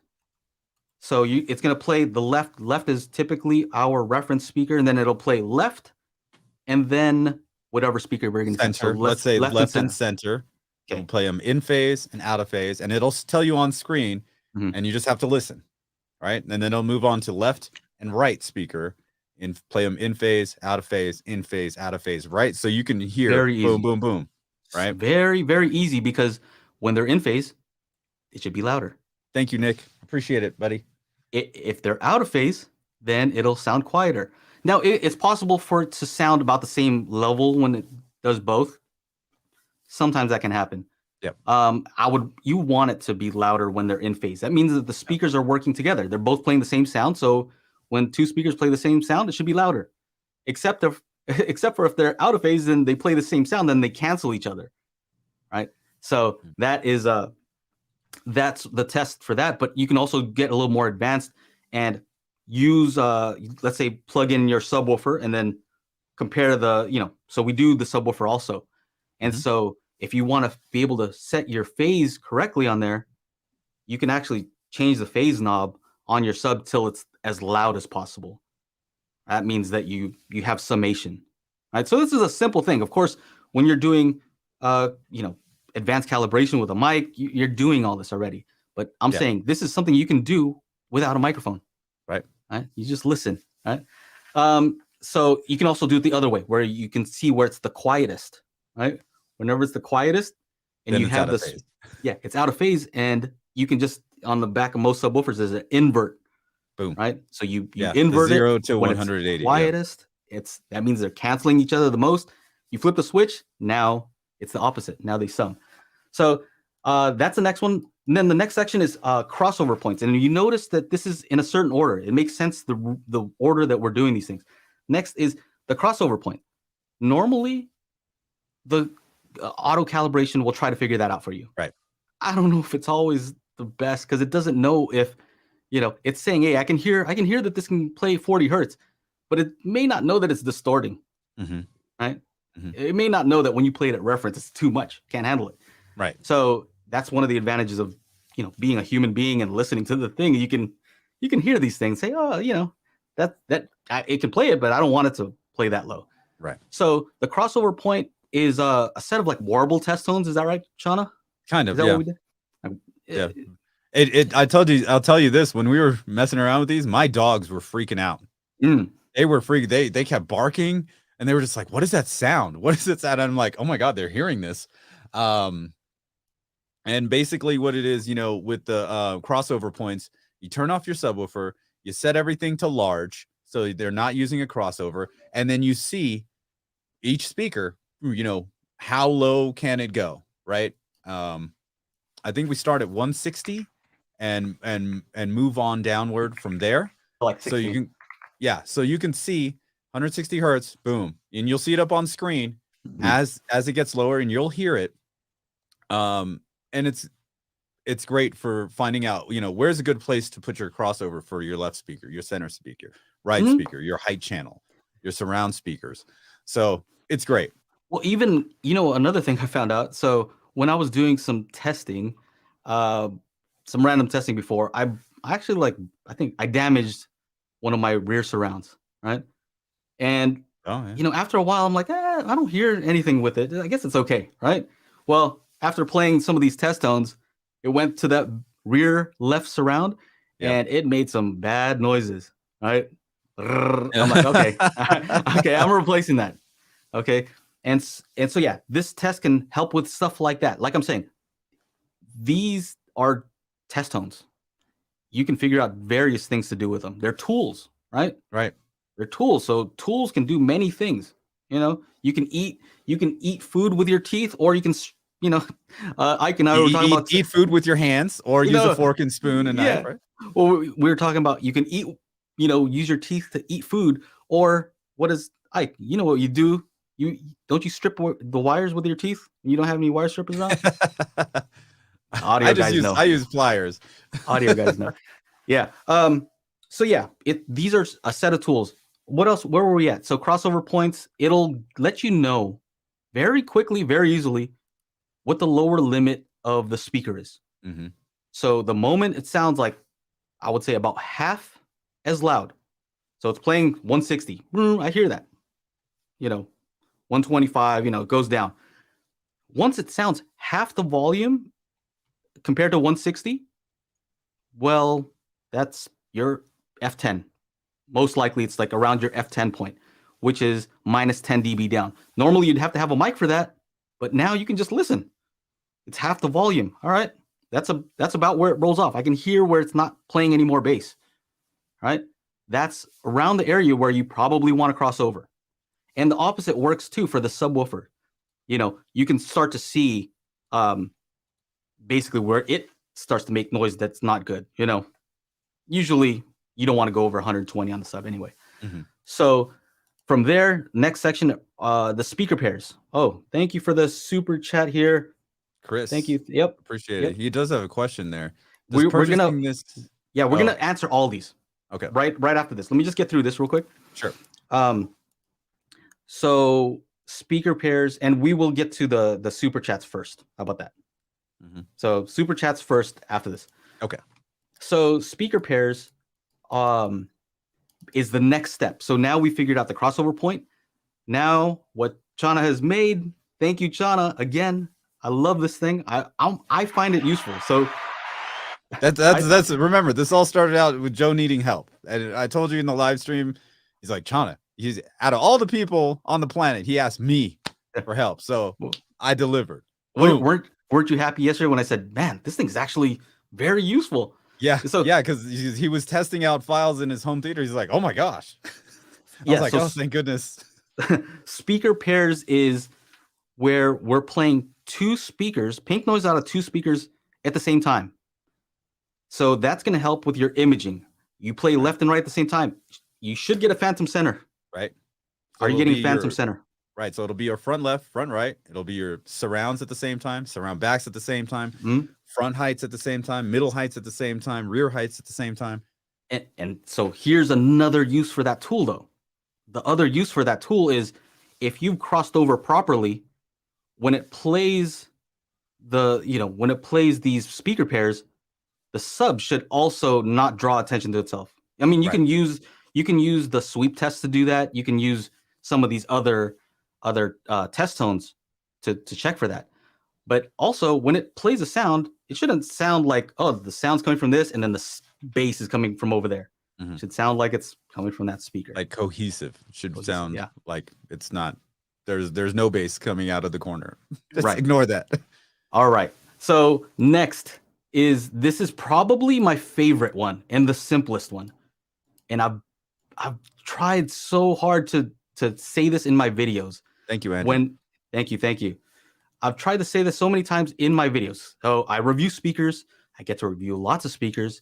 So it's going to play the left. Left is typically our reference speaker, and then it'll play left, and then whatever speaker we're going to center. So let's say left and center. Okay. It'll play them in phase and out of phase, and it'll tell you on screen, and you just have to listen, right? And then it'll move on to left and right speaker and play them in phase, out of phase, in phase, out of phase, right? So you can hear boom, boom, boom, right? Very, very easy, because when they're in phase, it should be louder. Thank you, Nick. Appreciate it, buddy. If they're out of phase, then it'll sound quieter. Now, it's possible for it to sound about the same level when it does both. Sometimes that can happen. Yep. You want it to be louder when they're in phase. That means that the speakers are working together. They're both playing the same sound. So when two speakers play the same sound, it should be louder. Except for if they're out of phase, then they play the same sound, then they cancel each other. Right. So that is that's the test for that. But you can also get a little more advanced and use let's say plug in your subwoofer and then compare so we do the subwoofer also. And so if you want to be able to set your phase correctly on there, you can actually change the phase knob on your sub till it's as loud as possible. That means that you have summation, right? So this is a simple thing. Of course, when you're doing advanced calibration with a mic, you're doing all this already. But I'm saying this is something you can do without a microphone. Right. You just listen. Right. So you can also do it the other way, where you can see where it's the quietest. Right. Whenever it's the quietest, and then you have this, it's out of phase, and you can just on the back of most subwoofers is an invert. Boom. Right. So you invert 0 it to 180. Quietest. That means they're canceling each other the most. You flip the switch. Now it's the opposite. Now they sum. So that's the next one. And then the next section is crossover points. And you notice that this is in a certain order. It makes sense, the order that we're doing these things. Next is the crossover point. Normally, the auto calibration will try to figure that out for you. Right. I don't know if it's always the best, because it doesn't know if, it's saying, hey, I can hear that this can play 40 hertz, but it may not know that it's distorting. Right. It may not know that when you play it at reference, it's too much, can't handle it. Right. So that's one of the advantages of, being a human being and listening to the thing. You can hear these things, say, oh, that it can play it, but I don't want it to play that low. Right. So the crossover point is a set of like warble test tones. Is that right, Shauna? Kind of. Is that what we did? Yeah. I'll tell you this. When we were messing around with these, my dogs were freaking out. They were freaking. They kept barking. and they were just like, what is that sound? What is it sound? And I'm like, oh my God, they're hearing this. And basically what it is, you know, with the crossover points, you turn off your subwoofer, you set everything to large, so they're not using a crossover, and then you see each speaker, you know, how low can it go, right? I think we start at 160 and move on downward from there. Like 60. So you can, yeah, so you can see 160 hertz, boom, and you'll see it up on screen as it gets lower, and you'll hear it. And it's great for finding out, you know, where's a good place to put your crossover for your left speaker, your center speaker, right speaker, your height channel, your surround speakers. So it's great. Well, even, you know, another thing I found out. So when I was doing some testing, some random testing before, I actually I think I damaged one of my rear surrounds, right? And, you know, after a while, I'm like, I don't hear anything with it. I guess it's okay, right? Well, after playing some of these test tones, it went to that rear left surround, and it made some bad noises, right? I'm like, okay, okay, I'm replacing that. Okay, and so yeah, this test can help with stuff like that. Like I'm saying, these are test tones. You can figure out various things to do with them. They're tools, right? Right. They're tools. So tools can do many things. You know, you can eat food with your teeth, or you can, you know, Ike and I were talking about eat food with your hands, or use a fork and spoon and knife, right? Well, we were talking about you can eat, you know, use your teeth to eat food, or what is Ike? You know what you do? Don't you strip the wires with your teeth? You don't have any wire strippers on? Audio guys know. I use pliers. Audio guys know. Yeah. So yeah, these are a set of tools. What else? Where were we at? So crossover points, it'll let you know very quickly, very easily, what the lower limit of the speaker is. So the moment it sounds like, I would say about half as loud. So it's playing 160. I hear that. You know, 125, you know, it goes down. Once it sounds half the volume compared to 160, well, that's your F10. Most likely it's like around your F10 point, which is minus 10 dB down. Normally you'd have to have a mic for that, but now you can just listen. It's half the volume. All right. That's about where it rolls off. I can hear where it's not playing any more bass. Right. That's around the area where you probably want to cross over. And the opposite works too for the subwoofer. You know, you can start to see basically where it starts to make noise that's not good. You know, usually you don't want to go over 120 on the sub anyway. So from there, next section, the speaker pairs. Oh, thank you for the super chat here, Chris. Thank you. Yep. Appreciate it. He does have a question there. We're gonna gonna answer all these. Okay. Right after this. Let me just get through this real quick. Sure. So speaker pairs, and we will get to the super chats first. How about that? So super chats first after this. Okay. So speaker pairs is the next step. So now we figured out the crossover point. Now what Chana has made, thank you, Chana, again. I love this thing. I find it useful. So that's remember, this all started out with Joe needing help. And I told you in the live stream, he's like, Chana, he's out of all the people on the planet, he asked me for help. So I delivered. Weren't you happy yesterday when I said, man, this thing's actually very useful? Yeah. So yeah, because he was testing out files in his home theater. He's like, oh my gosh. I was like, oh, thank goodness. Speaker pairs is where we're playing two speakers, pink noise out of two speakers at the same time. So that's going to help with your imaging. You play left and right at the same time. You should get a phantom center. Right. So are you getting phantom center? Right. So it'll be your front left, front right. It'll be your surrounds at the same time, surround backs at the same time, front heights at the same time, middle heights at the same time, rear heights at the same time. And so here's another use for that tool, though. The other use for that tool is if you've crossed over properly, when it plays these speaker pairs, the sub should also not draw attention to itself. I mean, you can use the sweep test to do that. You can use some of these other test tones to check for that. But also, when it plays a sound, it shouldn't sound like, oh, the sound's coming from this and then the bass is coming from over there. Should sound like it's coming from that speaker. Like cohesive. Should sound like it's not. There's no bass coming out of the corner. Just ignore that. All right. So next this is probably my favorite one and the simplest one. And I've tried so hard to say this in my videos. Thank you, Andrew. Thank you. I've tried to say this so many times in my videos. So I review speakers. I get to review lots of speakers.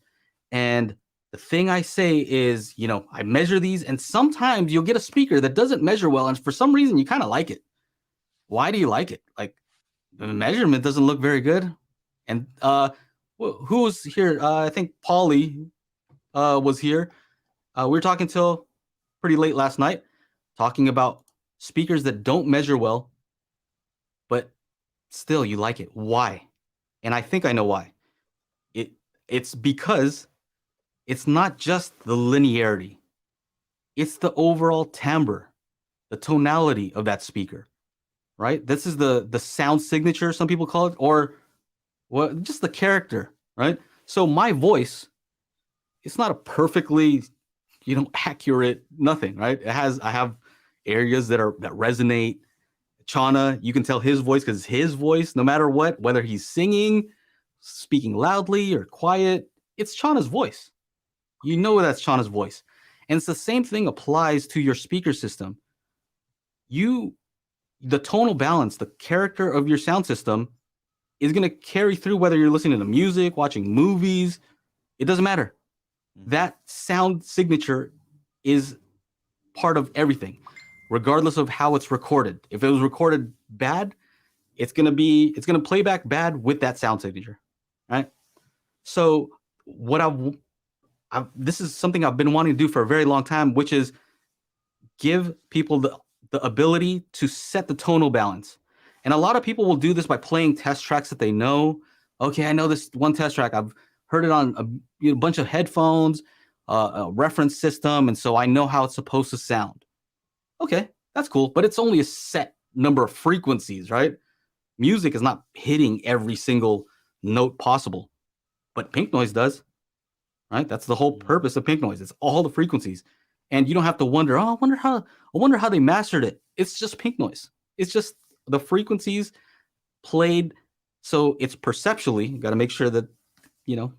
And the thing I say is, I measure these, and sometimes you'll get a speaker that doesn't measure well, and for some reason you kind of like it. Why do you like it? Like, the measurement doesn't look very good. And who was here? I think Paulie was here. We were talking till pretty late last night, talking about speakers that don't measure well, but still you like it. Why? And I think I know why. It's because it's not just the linearity. It's the overall timbre, the tonality of that speaker, right? This is the sound signature, some people call it, or just the character, right? So my voice, it's not a perfectly, accurate nothing, right? I have areas that resonate. Chana, you can tell his voice because his voice, no matter what, whether he's singing, speaking loudly or quiet, it's Chana's voice. You know that's Chana's voice. And it's the same thing applies to your speaker system. The tonal balance, the character of your sound system is going to carry through whether you're listening to music, watching movies. It doesn't matter. That sound signature is part of everything, regardless of how it's recorded. If it was recorded bad, it's going to play back bad with that sound signature, right? So this is something I've been wanting to do for a very long time, which is give people the ability to set the tonal balance. And a lot of people will do this by playing test tracks that they know. Okay, I know this one test track. I've heard it on a bunch of headphones, a reference system, and so I know how it's supposed to sound. Okay, that's cool, but it's only a set number of frequencies, right? Music is not hitting every single note possible, but pink noise does. Right? That's the whole purpose of pink noise. It's all the frequencies. And you don't have to wonder, I wonder how they mastered it. It's just pink noise. It's just the frequencies played. So it's perceptually, got to make sure that,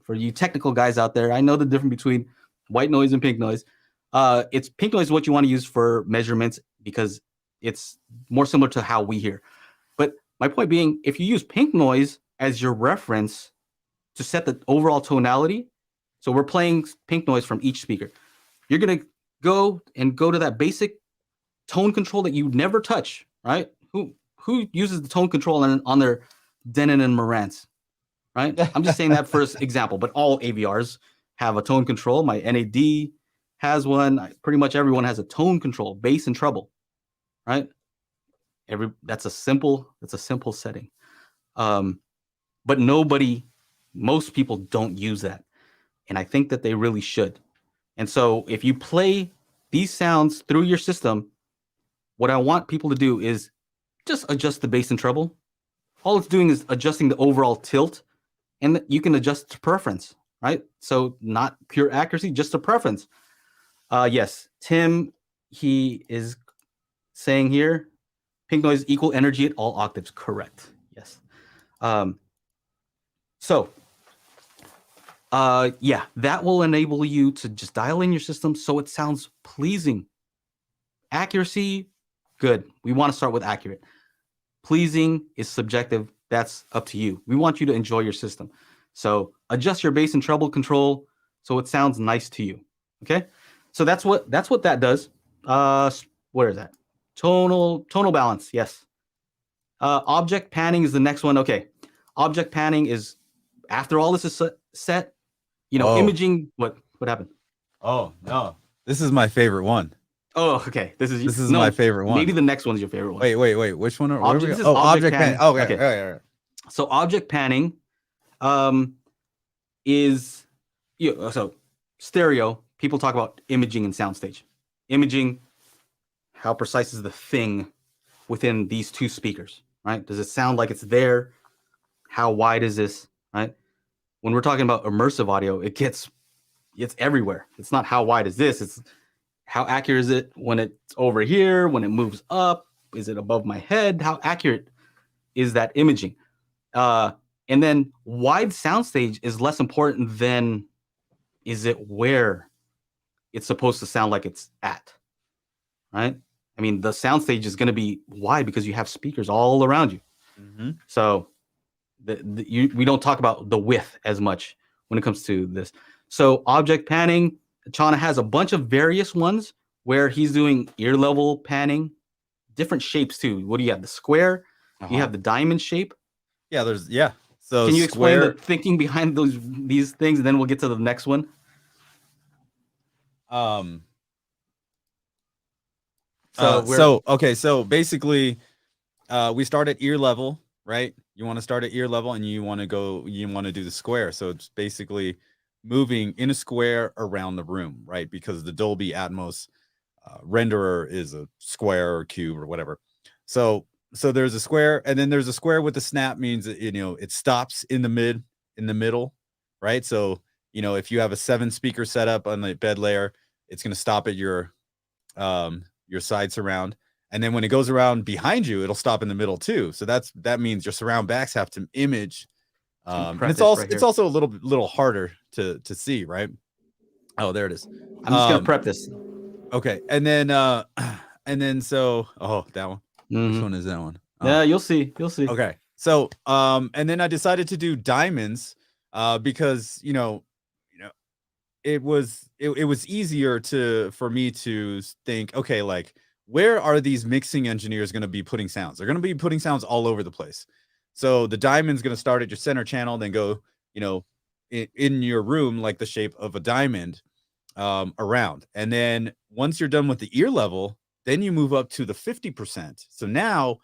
for you technical guys out there, I know the difference between white noise and pink noise. It's pink noise is what you want to use for measurements because it's more similar to how we hear. But my point being, if you use pink noise as your reference to set the overall tonality, so we're playing pink noise from each speaker. You're going to go to that basic tone control that you never touch, right? Who uses the tone control on their Denon and Marantz, right? I'm just saying that for example, but all AVRs have a tone control. My NAD has one. Pretty much everyone has a tone control, bass and treble, right? That's a simple setting. But most people don't use that. And I think that they really should. And so if you play these sounds through your system, what I want people to do is just adjust the bass and treble. All it's doing is adjusting the overall tilt, and you can adjust to preference, right? So not pure accuracy, just a preference. Yes, Tim, he is saying here, pink noise equal energy at all octaves. Correct. Yes. That will enable you to just dial in your system so it sounds pleasing. Accuracy, good. We want to start with accurate. Pleasing is subjective. That's up to you. We want you to enjoy your system. So adjust your bass and treble control so it sounds nice to you. Okay? So that's what that does. Where is that? Tonal balance. Yes. Object panning is the next one. Okay. Object panning is after all this is set, imaging. What happened? Oh no, this is my favorite one. Oh, okay. This is my favorite one. Maybe the next one's your favorite one. Wait. Which one? Object panning. Oh, okay. All right. So object panning, is so stereo. People talk about imaging and soundstage. Imaging, how precise is the thing within these two speakers, right? Does it sound like it's there? How wide is this, right? When we're talking about immersive audio, it gets it's everywhere. It's not how wide is this. It's how accurate is it when it's over here, when it moves up? Is it above my head? How accurate is that imaging? And then wide soundstage is less important than is it where it's supposed to sound like it's at, right? I mean, the soundstage is going to be wide because you have speakers all around you. Mm-hmm. So we don't talk about the width as much when it comes to this. So object panning, Chana has a bunch of various ones where he's doing ear level panning, different shapes too. What do you have? The square, you have the diamond shape. Yeah, So can you explain the thinking behind these things, and then we'll get to the next one? So basically, we start at ear level, right? You want to start at ear level, and you want to do the square. So it's basically moving in a square around the room, right? Because the Dolby Atmos renderer is a square or cube or whatever. So there's a square, and then there's a square with the snap, means that, it stops in the middle, right? So, if you have a 7 speaker setup on the bed layer, it's going to stop at your side surround. And then when it goes around behind you, it'll stop in the middle too. So that means your surround backs have to image. And it's also a little harder to see, right? Oh, there it is. I'm just gonna prep this. Okay, and then that one. Mm-hmm. Which one is that one? Yeah, you'll see. Okay, so and then I decided to do diamonds because it was easier for me to think, okay, like, where are these mixing engineers going to be putting sounds? They're going to be putting sounds all over the place. So the diamond's going to start at your center channel, then go, in your room, like the shape of a diamond, around. And then once you're done with the ear level, then you move up to the 50%. So now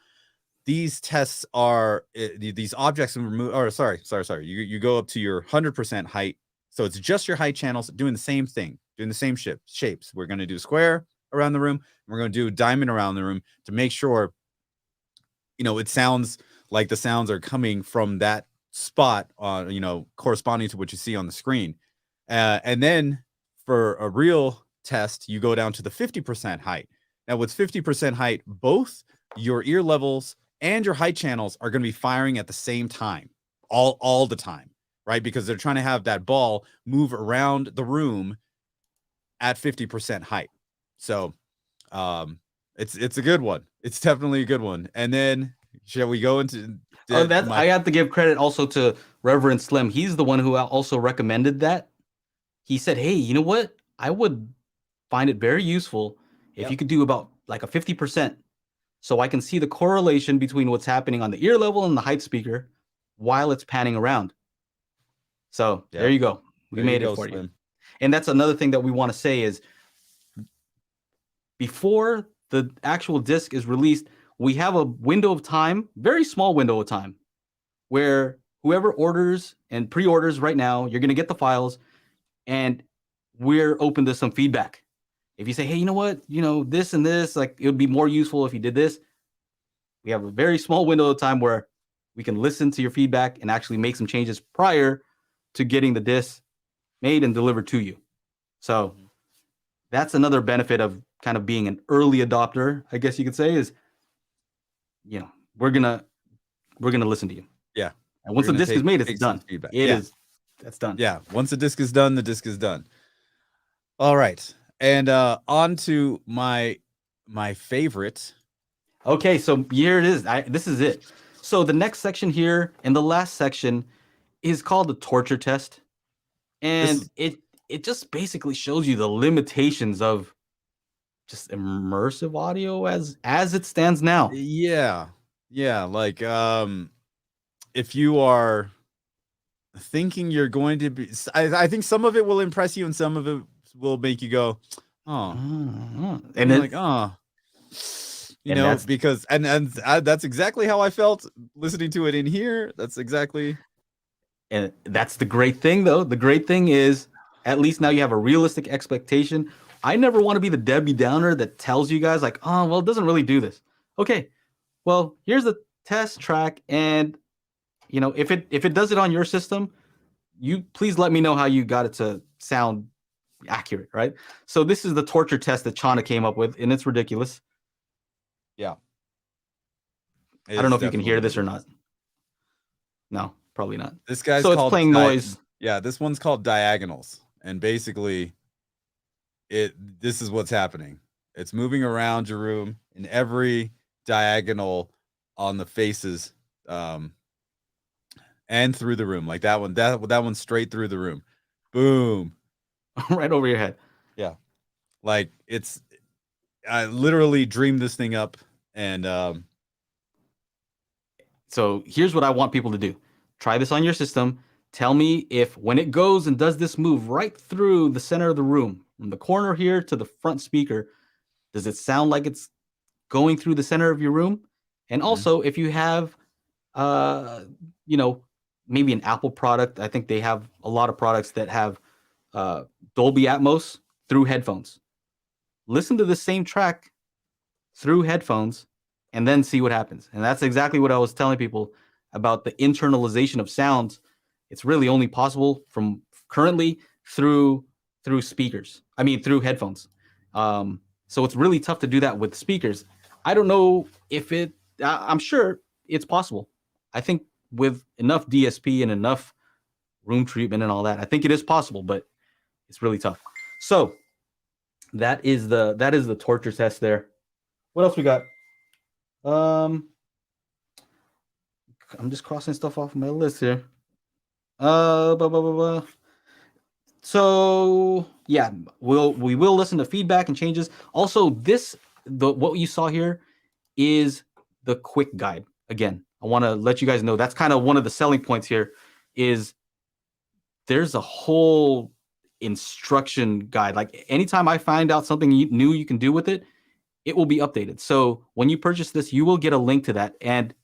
these tests are these objects you go up to your 100% height. So it's just your height channels doing the same thing, doing the same shapes. We're going to do square around the room. We're going to do diamond around the room to make sure, it sounds like the sounds are coming from that spot on, corresponding to what you see on the screen. And then for a real test, you go down to the 50% height. Now, with 50% height, both your ear levels and your height channels are going to be firing at the same time, all the time, right? Because they're trying to have that ball move around the room at 50% height. So it's a good one. It's definitely a good one. And then shall we go into I have to give credit also to Reverend Slim. He's the one who also recommended that. He said, hey, you know what? I would find it very useful if you could do about like a 50%, so I can see the correlation between what's happening on the ear level and the height speaker while it's panning around. So there you go. We made it for you. And that's another thing that we want to say is, before the actual disc is released, we have a window of time, very small window of time, where whoever orders and pre-orders right now, you're going to get the files, and we're open to some feedback. If you say, hey, you know what, this and this, like, it would be more useful if you did this. We have a very small window of time where we can listen to your feedback and actually make some changes prior to getting the disc made and delivered to you. So that's another benefit of kind of being an early adopter, I guess you could say, is, we're gonna listen to you. Yeah. And once the disc is made, it's done. That's done. Yeah. Once the disc is done, the disc is done. All right. And on to my favorite. Okay, so here it is. This is it. So the next section here and the last section is called the Toture test. And it just basically shows you the limitations of just immersive audio as it stands now. Yeah. Like, if you are thinking you're going to be, I think some of it will impress you and some of it will make you go, oh, and then like, oh, because that's exactly how I felt listening to it in here. That's exactly. And that's the great thing, though. The great thing is, at least now you have a realistic expectation. I never want to be the Debbie Downer that tells you guys like, oh, well, it doesn't really do this. Okay, well, here's the test track, and if it does it on your system, you please let me know how you got it to sound accurate, right? So this is the Toture test that Chana came up with, and it's ridiculous. Yeah. I don't know if you can hear this or not. No, probably not. This guy's so it's playing noise. Yeah, this one's called diagonals, and basically, this is what's happening. It's moving around your room in every diagonal on the faces, and through the room, like that one. That one's straight through the room. Boom. Right over your head. Yeah. Like I literally dreamed this thing up, and so here's what I want people to do. Try this on your system. Tell me if when it goes and does this move right through the center of the room, from the corner here to the front speaker, does it sound like it's going through the center of your room? And also, if you have, maybe an Apple product, I think they have a lot of products that have Dolby Atmos through headphones. Listen to the same track through headphones and then see what happens. And that's exactly what I was telling people about the internalization of sounds. It's really only possible from currently through speakers. I mean, through headphones. So it's really tough to do that with speakers. I don't know if I'm sure it's possible. I think with enough DSP and enough room treatment and all that, I think it is possible, but it's really tough. So that is the Toture test there. What else we got? I'm just crossing stuff off my list here. So yeah, we will listen to feedback and changes. Also, what you saw here is the quick guide. Again, I want to let you guys know that's kind of one of the selling points here is there's a whole instruction guide. Like anytime I find out something new you can do with it, it will be updated. So when you purchase this, you will get a link to that, and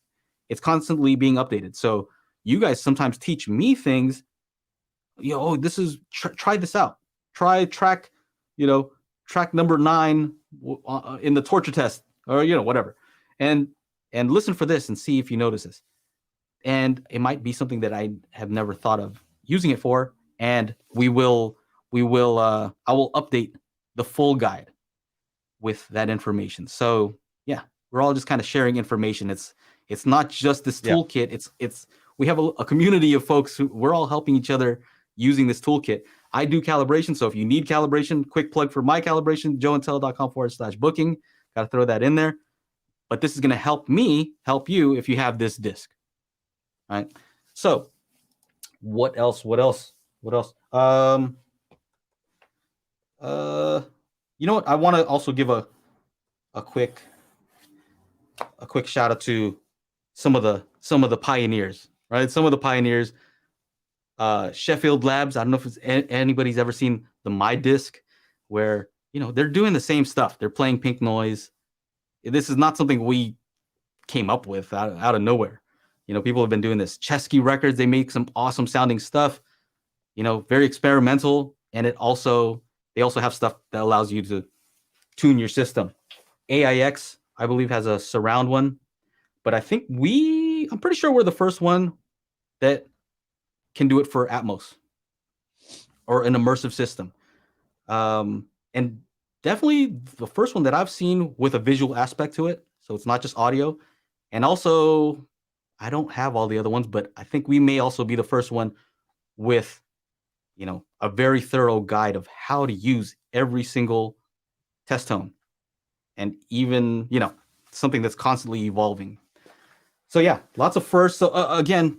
it's constantly being updated. So you guys sometimes teach me things. This is try this out. Try track number 9 in the Toture test, or whatever, and listen for this and see if you notice this. And it might be something that I have never thought of using it for, and I will update the full guide with that information. So yeah, we're all just kind of sharing information. It's not just this toolkit. It's we have a community of folks who we're all helping each other using this toolkit. I do calibration, so if you need calibration, quick plug for my calibration, joeandtella.com/booking. Got to throw that in there. But this is going to help me help you if you have this disc. All right. So what else? You know what? I want to also give a quick shout out to some of the pioneers, right? Some of the pioneers. Sheffield Labs. I don't know if anybody's ever seen the My Disc, where they're doing the same stuff. They're playing pink noise. This is not something we came up with out of nowhere. People have been doing this. Chesky Records, they make some awesome sounding stuff. Very experimental, and they also have stuff that allows you to tune your system. AIX, I believe, has a surround one, but I think I'm pretty sure we're the first one that can do it for Atmos or an immersive system. And definitely the first one that I've seen with a visual aspect to it. So it's not just audio. And also, I don't have all the other ones, but I think we may also be the first one with, a very thorough guide of how to use every single test tone. And even, something that's constantly evolving. So yeah, lots of firsts. So again,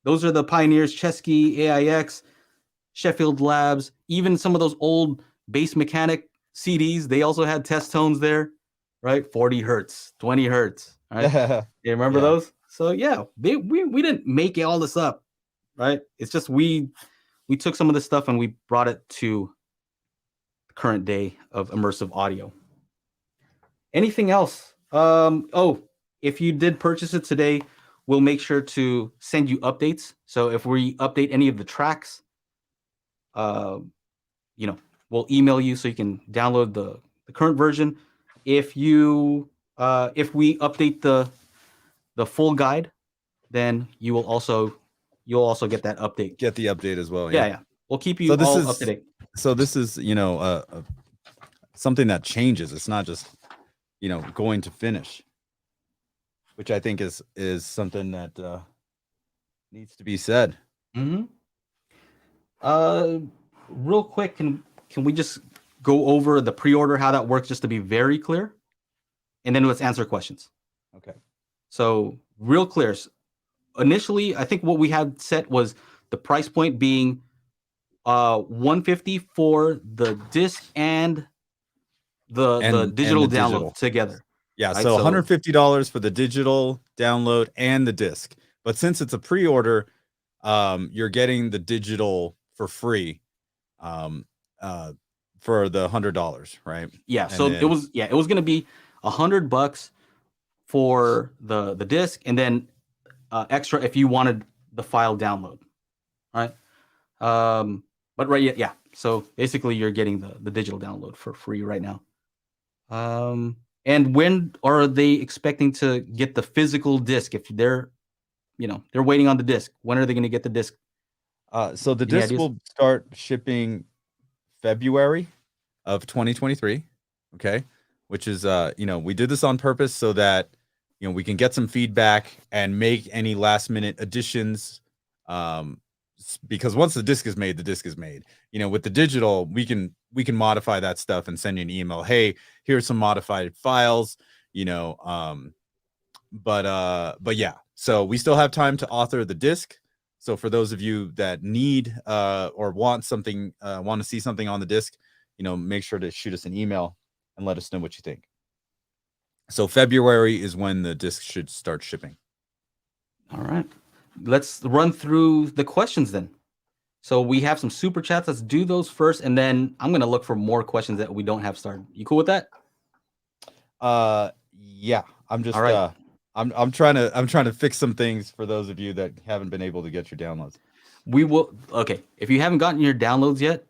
those are the pioneers: Chesky, AIX, Sheffield Labs, even some of those old Bass Mechanic CDs. They also had test tones there, right? 40 hertz, 20 hertz. Right? You remember those? So yeah, we didn't make all this up, right? It's just we took some of this stuff and we brought it to the current day of immersive audio. Anything else? If you did purchase it today, we'll make sure to send you updates. So if we update any of the tracks, we'll email you so you can download the current version. If we update the full guide, then you'll also get that update. Get the update as well. Yeah. We'll keep you all up to date. So this is, you know, something that changes. It's not just, you know, going to finish, which I think is something that needs to be said. Mm-hmm. Real quick, can we just go over the pre-order, how that works, just to be very clear, and then let's answer questions. Okay. So real clear. Initially, I think what we had set was the price point being $150 for the disc and the digital download together. Yeah, right? So $150 for the digital download and the disc. But since it's a pre-order, you're getting the digital for free for the $100, right? Yeah. And so then, it was gonna be $100 for the disc, and then extra if you wanted the file download. Right. But right, yeah. So basically you're getting the digital download for free right now. And when are they expecting to get the physical disc? If they're, you know, they're waiting on the disc, when are they going to get the disc? So the disc will start shipping February of 2023. Okay. Which is, you know, we did this on purpose so that, you know, we can get some feedback and make any last minute additions. Because once the disc is made, the disc is made. You know, with the digital, we can modify that stuff and send you an email. Hey, here's some modified files. You know, but yeah. So we still have time to author the disc. So for those of you that need or want something, want to see something on the disc, you know, make sure to shoot us an email and let us know what you think. So February is when the disc should start shipping. All right. Let's run through the questions then. So we have some super chats. Let's do those first, and then I'm gonna look for more questions that we don't have started. You cool with that? Yeah. I'm just right. I'm trying to fix some things for those of you that haven't been able to get your downloads. We will. Okay. If you haven't gotten your downloads yet,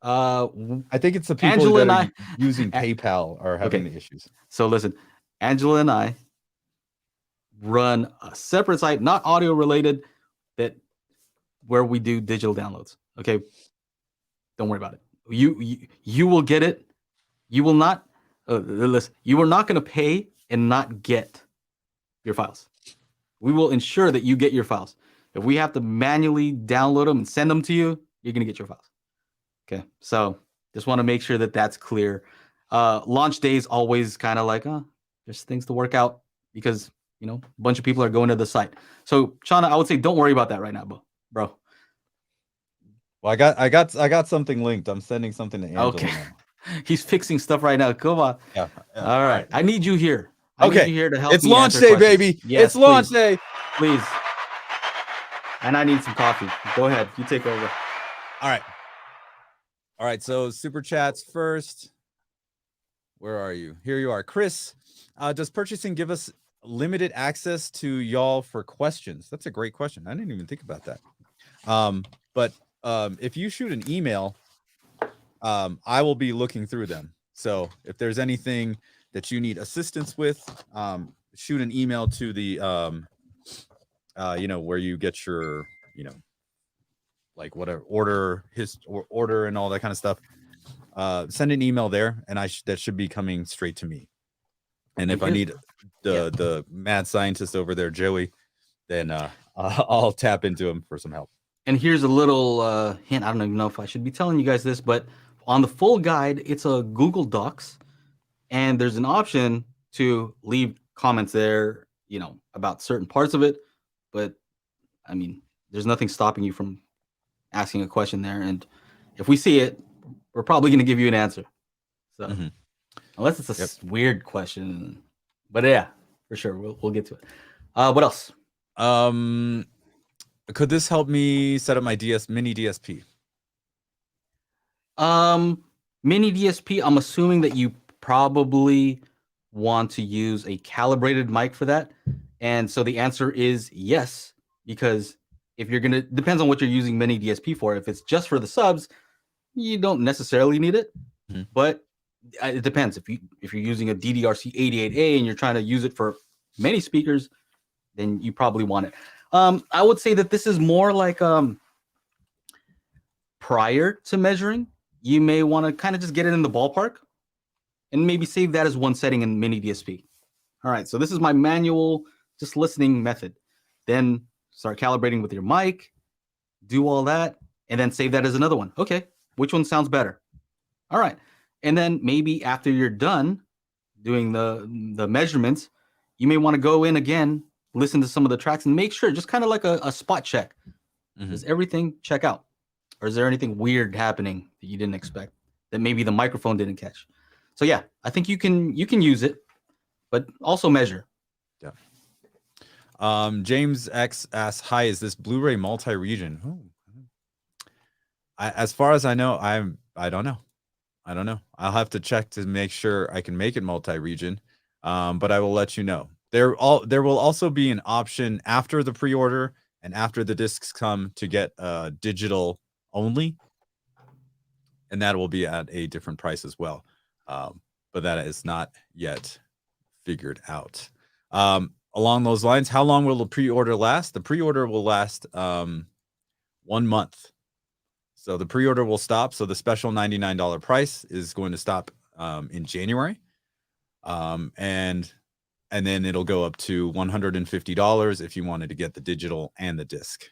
I think it's the people Angela that are using PayPal are having the issues. So listen, Angela and I run a separate site, not audio related, where we do digital downloads. Okay, don't worry about it. You will get it. You will not. Listen, you are not going to pay and not get your files. We will ensure that you get your files. If we have to manually download them and send them to you, you're going to get your files. Okay, so just want to make sure that that's clear. Launch day is always kind of like, there's things to work out because, you know, a bunch of people are going to the site. So, Shauna, I would say don't worry about that right now, bro. Well, I got something linked. I'm sending something to Angela. Okay. He's fixing stuff right now. Come on. Yeah. All right. I need you here. I need you here to help It's launch day, questions. Baby. Yes, it's launch day. Please. And I need some coffee. Go ahead. You take over. All right. So super chats first. Where are you? Here you are. Chris, does purchasing give us limited access to y'all for questions? That's a great question. I didn't even think about that. But if you shoot an email, I will be looking through them. So if there's anything that you need assistance with, shoot an email to the, you know, where you get your, you know, like whatever order and all that kind of stuff. Send an email there, and that should be coming straight to me. And if I need the mad scientist over there, Joey, then I'll tap into him for some help. And here's a little hint. I don't even know if I should be telling you guys this, but on the full guide, it's a Google Docs, and there's an option to leave comments there, you know, about certain parts of it. But I mean, there's nothing stopping you from asking a question there. And if we see it, we're probably going to give you an answer. So unless it's a weird question, but yeah, for sure. We'll get to it. What else? Could this help me set up my mini-DSP? Mini-DSP, I'm assuming that you probably want to use a calibrated mic for that. And so the answer is yes, because if you're going to, depends on what you're using mini-DSP for. If it's just for the subs, you don't necessarily need it, but it depends. If you're using a DDRC-88A and you're trying to use it for many speakers, then you probably want it. I would say that this is more like prior to measuring. you may want to kind of just get it in the ballpark and maybe save that as one setting in miniDSP. All right, so this is my manual, just listening method. Then start calibrating with your mic, do all that, and then save that as another one. Okay, which one sounds better? All right, and then maybe after you're done doing the measurements, you may want to go in again, listen to some of the tracks, and make sure, just kind of like a spot check. Does everything check out? Or is there anything weird happening that you didn't expect that maybe the microphone didn't catch? So yeah, I think you can use it, but also measure. Yeah. James X asks, "Hi, is this Blu-ray multi-region?" As far as I know, I don't know. I don't know. I'll have to check to make sure I can make it multi-region, but I will let you know. There will also be an option after the pre-order and after the discs come to get digital only, and that will be at a different price as well. But that is not yet figured out. Along those lines, how long will the pre-order last? The pre-order will last 1 month. So the pre-order will stop. So the special $99 price is going to stop in January. And then it'll go up to $150 if you wanted to get the digital and the disc.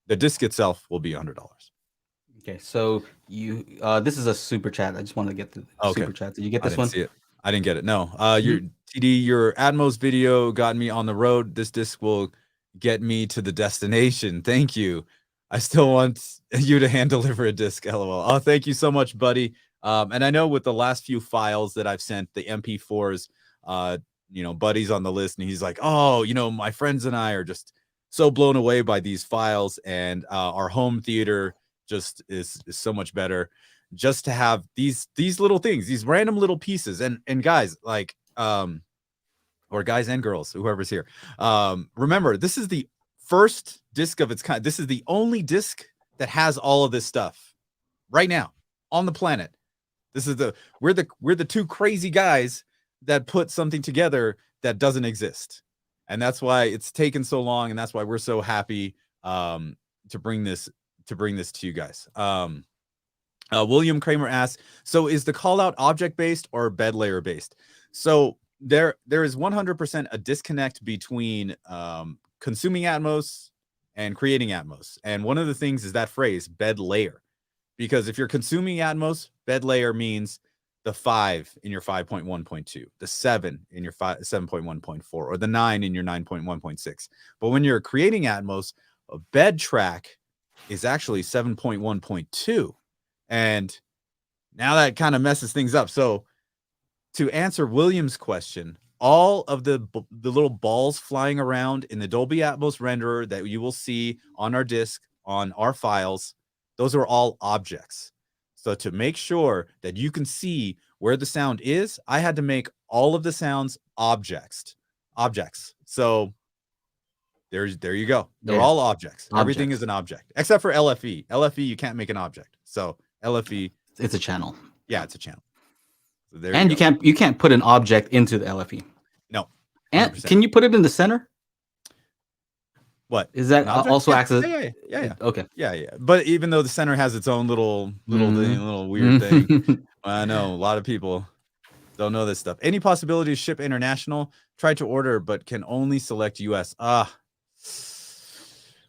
The disc itself will be $100. Okay, so you this is a super chat. I just wanted to get the super chat. Did you get this one? See it. I didn't get it. No. Your TD, your Atmos video got me on the road. This disc will get me to the destination. Thank you. I still want you to hand deliver a disc. LOL. Oh, thank you so much, buddy. And I know with the last few files that I've sent, the MP4s, buddy's on the list, and he's like, "Oh, my friends and I are just so blown away by these files, and our home theater just is so much better." Just to have these little things, these random little pieces, and guys, like, or guys and girls, whoever's here, remember, this is the first disc of its kind. This is the only disc that has all of this stuff right now on the planet. This is we're the two crazy guys that put something together that doesn't exist, and that's why it's taken so long, and that's why we're so happy to bring this to you guys. William Kramer asks, so is the call out object based or bed layer based? So there is 100% a disconnect between consuming Atmos and creating Atmos. And one of the things is that phrase, bed layer, because if you're consuming Atmos, bed layer means the 5 in your 5.1.2, the 7 in your 7.1.4, or the 9 in your 9.1.6. But when you're creating Atmos, a bed track is actually 7.1.2. And now that kind of messes things up. So to answer William's question, all of the little balls flying around in the Dolby Atmos renderer that you will see on our disc, on our files, those are all objects. So to make sure that you can see where the sound is, I had to make all of the sounds objects. So there you go. They're all objects. Everything is an object, except for LFE. LFE, you can't make an object. So LFE, it's a channel. Yeah, it's a channel. So there and you can't put an object into the LFE. No. 100%. And can you put it in the center? What is that also acts as? Yeah. Okay. Yeah. But even though the center has its own little weird thing, I know a lot of people don't know this stuff. Any possibility to ship international? Tried to order, but can only select US.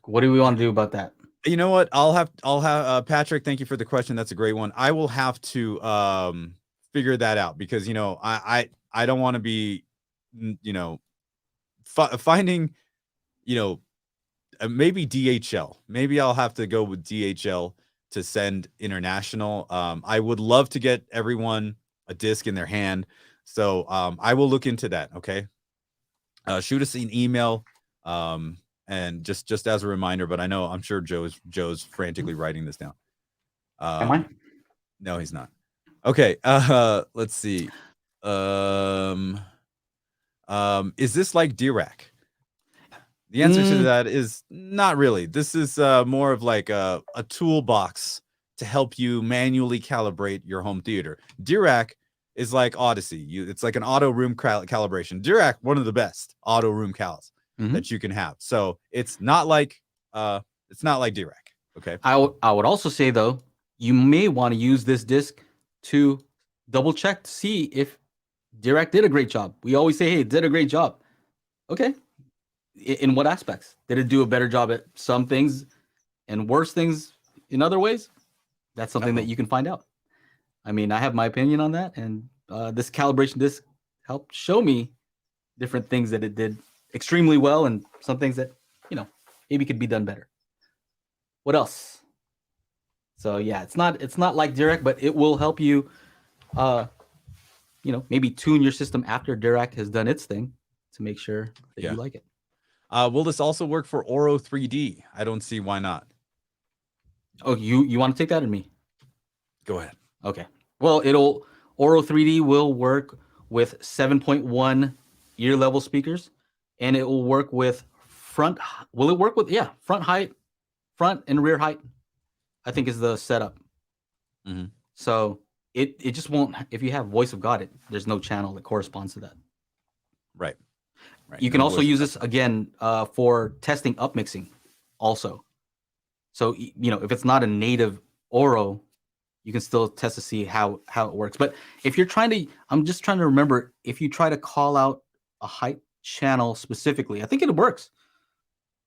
What do we want to do about that? You know what? I'll have Patrick. Thank you for the question. That's a great one. I will have to figure that out because I don't want to be finding maybe DHL. Maybe I'll have to go with DHL to send international. I would love to get everyone a disc in their hand, so I will look into that. Okay, shoot us an email. And just as a reminder, but I'm sure Joe's frantically writing this down. Am I? No, he's not. Okay. Let's see. Is this like Dirac? The answer to that is not really. This is more of like a toolbox to help you manually calibrate your home theater. Dirac is like Audyssey. It's like an auto room calibration. Dirac, one of the best auto room cals that you can have. So it's not like Dirac. Okay. I would also say though, you may want to use this disc to double check to see if Dirac did a great job. We always say, hey, it did a great job. Okay. In what aspects? Did it do a better job at some things and worse things in other ways? That's something that you can find out. I mean, I have my opinion on that, and this calibration disc helped show me different things that it did extremely well and some things that, maybe could be done better. What else? So yeah, it's not like Dirac, but it will help you, maybe tune your system after Dirac has done its thing to make sure that you like it. Will this also work for Oro 3D? I don't see why not. Oh, you want to take that or me? Go ahead. Okay. Well, Oro 3D will work with 7.1 ear level speakers, and it will work with front height, front and rear height, I think is the setup. Mm-hmm. So it just won't, if you have voice of God, there's no channel that corresponds to that. Right. You can also use this again for testing upmixing also. So, if it's not a native Oro, you can still test to see how it works. But if you're I'm just trying to remember, if you try to call out a height channel specifically, I think it works.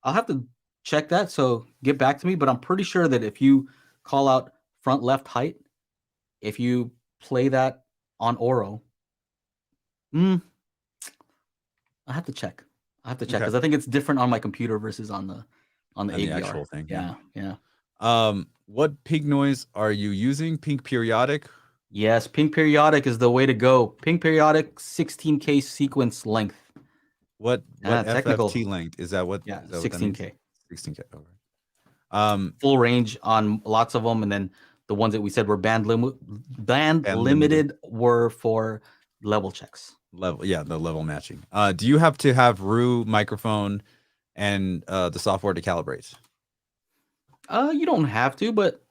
I'll have to check that, so get back to me. But I'm pretty sure that if you call out front left height, if you play that on Oro, I have to check. Because I think it's different on my computer versus on the AVR. The actual thing. Yeah. What pink noise are you using? Pink periodic? Yes, pink periodic is the way to go. Pink periodic 16K sequence length. What technical FFT length is that? What? Yeah, is that 16K. 16K. Okay. Full range on lots of them, and then the ones that we said were band limited were for level checks. The level matching. Do you have to have Rue microphone and the software to calibrate? You don't have to, but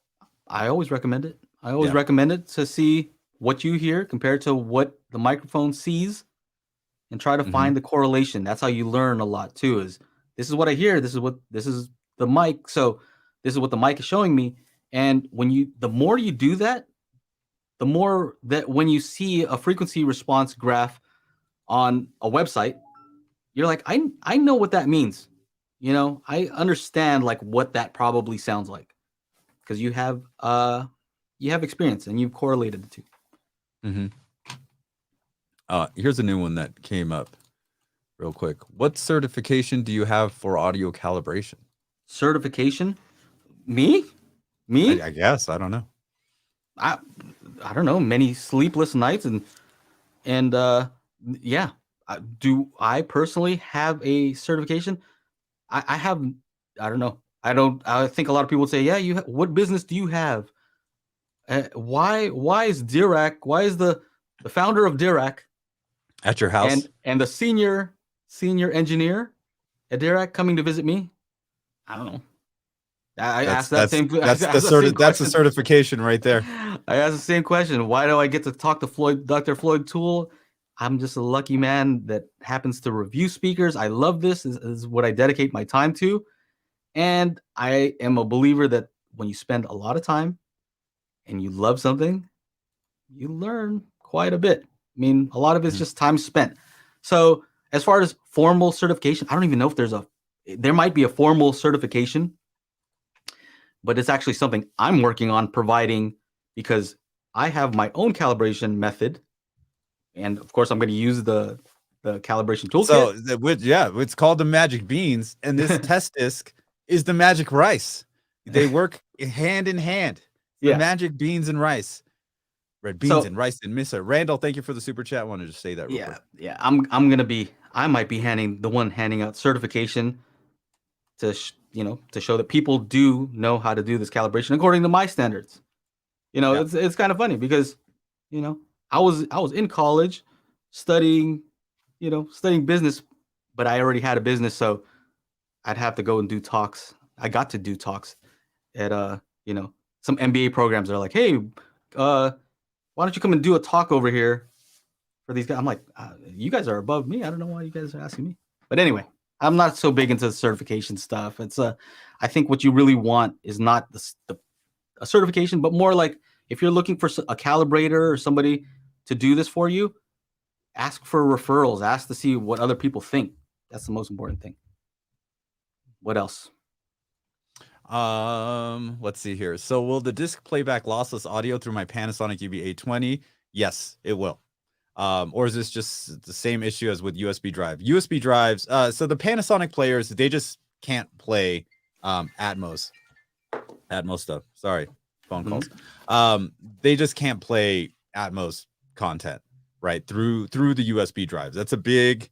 I always recommend it. I always recommend it to see what you hear compared to what the microphone sees, and try to find the correlation. That's how you learn a lot too. Is this is what I hear. This is the mic. So this is what the mic is showing me. And the more you do that, the more that when you see a frequency response graph on a website, you're like, I know what that means. I understand like what that probably sounds like, because you have experience and you've correlated the two. Mm-hmm. Here's a new one that came up real quick. What certification do you have for audio calibration? Certification? Me? I guess. I don't know. I don't know. Many sleepless nights and yeah. Do I personally have a certification? I have. I don't know. I think a lot of people would say, yeah, what business do you have? Why is Dirac? Why is the founder of Dirac at your house and the senior engineer at Dirac coming to visit me? I don't know. I asked that same. That's the certification right there. I asked the same question. Why do I get to talk to Dr. Floyd Toole? I'm just a lucky man that happens to review speakers. I love this. This is what I dedicate my time to. And I am a believer that when you spend a lot of time and you love something, you learn quite a bit. I mean, a lot of it's just time spent. So as far as formal certification, I don't even know if there might be a formal certification, but it's actually something I'm working on providing, because I have my own calibration method. And of course, I'm going to use the calibration toolkit. So, it's called the Magic Beans, and this test disc is the Magic Rice. They work hand in hand. The Magic Beans and Rice, red beans and rice and miso. Randall, thank you for the super chat. I wanted to say that. Real quick. Yeah. I might be handing out certification to show that people do know how to do this calibration according to my standards. It's kind of funny because, I was in college studying business, but I already had a business, so I'd have to go and do talks. I got to do talks at some MBA programs that are like, hey, why don't you come and do a talk over here for these guys? I'm like, you guys are above me. I don't know why you guys are asking me. But anyway, I'm not so big into the certification stuff. It's I think what you really want is not the a certification, but more like if you're looking for a calibrator or somebody to do this for you, ask for referrals. Ask to see what other people think. That's the most important thing. What else? Let's see here. So will the disc playback lossless audio through my Panasonic UB820? Yes, it will. Or is this just the same issue as with USB drive? USB drives, so the Panasonic players, they just can't play Atmos stuff. Sorry, phone calls. They just can't play Atmos content, right? Through the USB drives. That's a big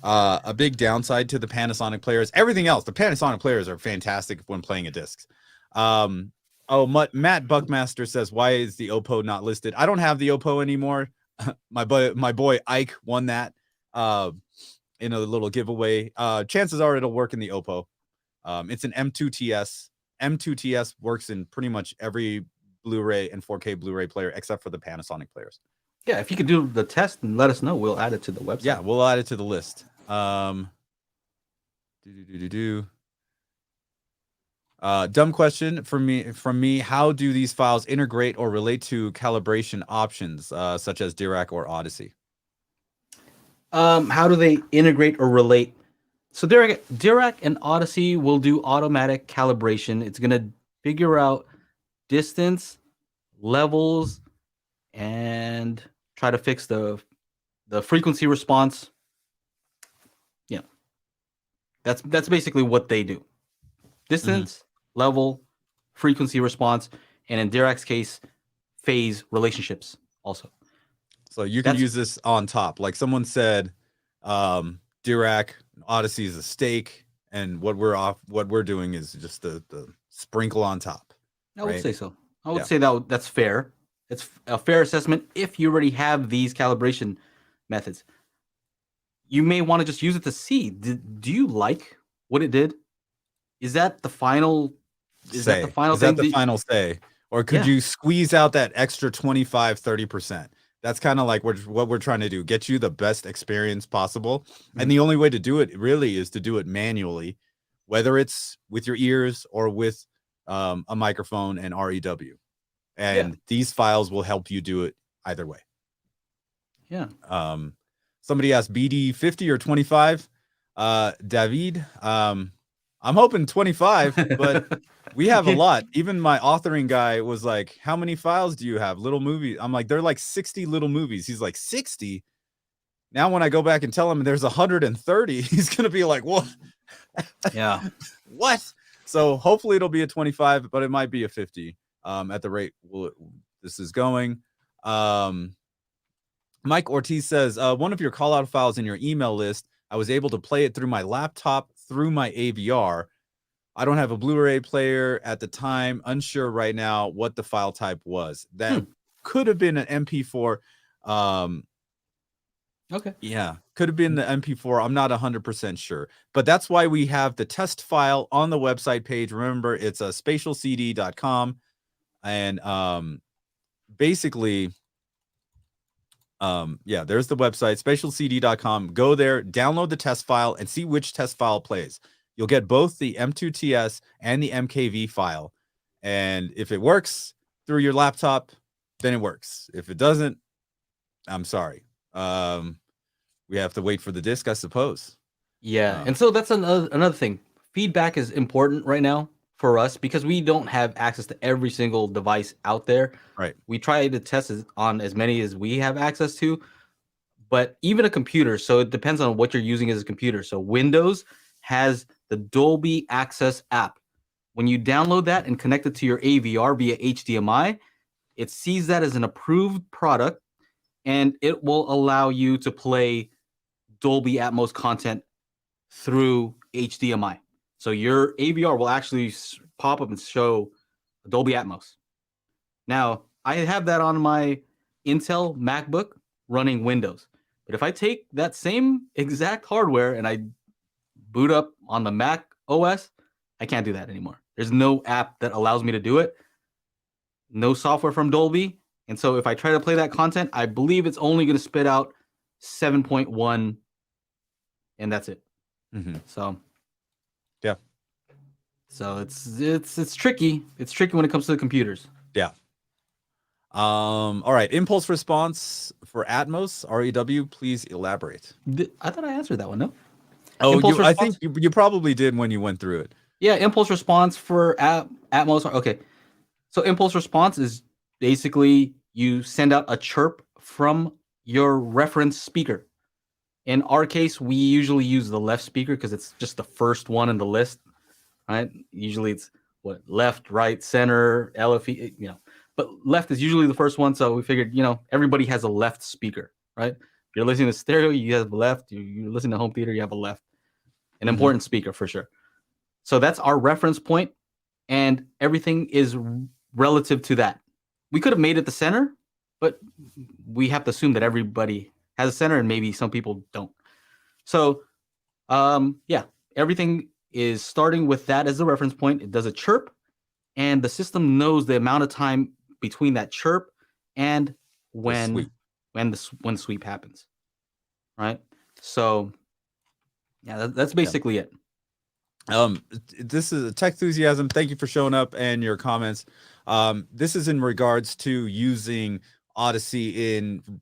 downside to the Panasonic players. Everything else, the Panasonic players are fantastic when playing a disc. Matt Buckmaster says, why is the Oppo not listed? I don't have the Oppo anymore. My boy Ike won that in a little giveaway. Chances are it'll work in the Oppo. It's an M2TS. M2TS works in pretty much every Blu-ray and 4K Blu-ray player except for the Panasonic players. Yeah, if you could do the test and let us know, we'll add it to the website. Yeah, we'll add it to the list. Dumb question from me. How do these files integrate or relate to calibration options, such as Dirac or Audyssey? How do they integrate or relate? So Dirac and Audyssey will do automatic calibration. It's going to figure out distance, levels, and try to fix the frequency response. Yeah. That's basically what they do. Distance, level, frequency response, and in Dirac's case, phase relationships also. So you can use this on top. Like someone said, Dirac, Audyssey is a steak, and what we're doing is just the sprinkle on top. I would say so. I would say that's fair. It's a fair assessment if you already have these calibration methods. You may want to just use it to see. Do you like what it did? Is that the final? Is that the final say? Or could you squeeze out that extra 25-30%? That's kind of like what we're trying to do. Get you the best experience possible. And the only way to do it really is to do it manually, whether it's with your ears or with a microphone and REW. And these files will help you do it either way. Yeah. Somebody asked BD 50 or 25. David, I'm hoping 25, but we have a lot. Even my authoring guy was like, how many files do you have? Little movies. I'm like, they're like 60 little movies. He's like, 60? Now when I go back and tell him there's 130, he's going to be like, what? Yeah. What? So hopefully it'll be a 25, but it might be a 50 at the rate this is going. Mike Ortiz says, one of your call out files in your email list, I was able to play it through my laptop through my AVR. I don't have a Blu-ray player at the time. Unsure right now what the file type was. That could have been an MP4. Okay. Yeah, could have been the MP4. I'm not 100% sure. But that's why we have the test file on the website page. Remember, it's spatialcd.com. And basically... there's the website, spatialcd.com. Go there, download the test file, and see which test file plays. You'll get both the M2TS and the MKV file. And if it works through your laptop, then it works. If it doesn't, I'm sorry. We have to wait for the disc, I suppose. Yeah, and so that's another thing. Feedback is important right now for us because we don't have access to every single device out there. Right. We try to test on as many as we have access to, but even a computer. So it depends on what you're using as a computer. So Windows has the Dolby Access app. When you download that and connect it to your AVR via HDMI, it sees that as an approved product, and it will allow you to play Dolby Atmos content through HDMI. So your AVR will actually pop up and show Dolby Atmos. Now, I have that on my Intel MacBook running Windows. But if I take that same exact hardware and I boot up on the Mac OS, I can't do that anymore. There's no app that allows me to do it. No software from Dolby. And so if I try to play that content, I believe it's only going to spit out 7.1, and that's it. So... yeah. So it's tricky. It's tricky when it comes to the computers. Yeah. All right. Impulse response for Atmos REW. Please elaborate. I thought I answered that one. No. Oh, Impulse I response. think you probably did when you went through it. Yeah, impulse response for Atmos. Okay, so impulse response is basically you send out a chirp from your reference speaker. In our case, we usually use the left speaker because it's just the first one in the list, right? Usually it's what left, right, center, LFE, but left is usually the first one. So we figured, everybody has a left speaker, right? If you're listening to stereo, you have a left. You're listening to home theater, you have a left. An important speaker for sure. So that's our reference point, and everything is relative to that. We could have made it the center, but we have to assume that everybody has a center and maybe some people don't. So, yeah, everything is starting with that as the reference point. It does a chirp, and the system knows the amount of time between that chirp and when the sweep happens, right? So, yeah, that's basically it. This is a Tech Enthusiasm. Thank you for showing up and your comments. This is in regards to using Audyssey in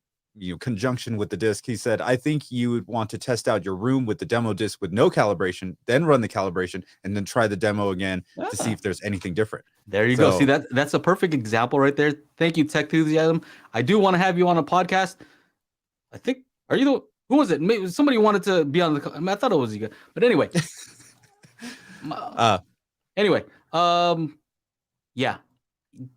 conjunction with the disc. He said, I think you would want to test out your room with the demo disc with no calibration, then run the calibration, and then try the demo again to see if there's anything different. There you go. See, that's a perfect example right there. Thank you, Tech Enthusiasm. I do want to have you on a podcast. I think, who was it? Maybe somebody wanted to be on I thought it was you. But anyway. Yeah,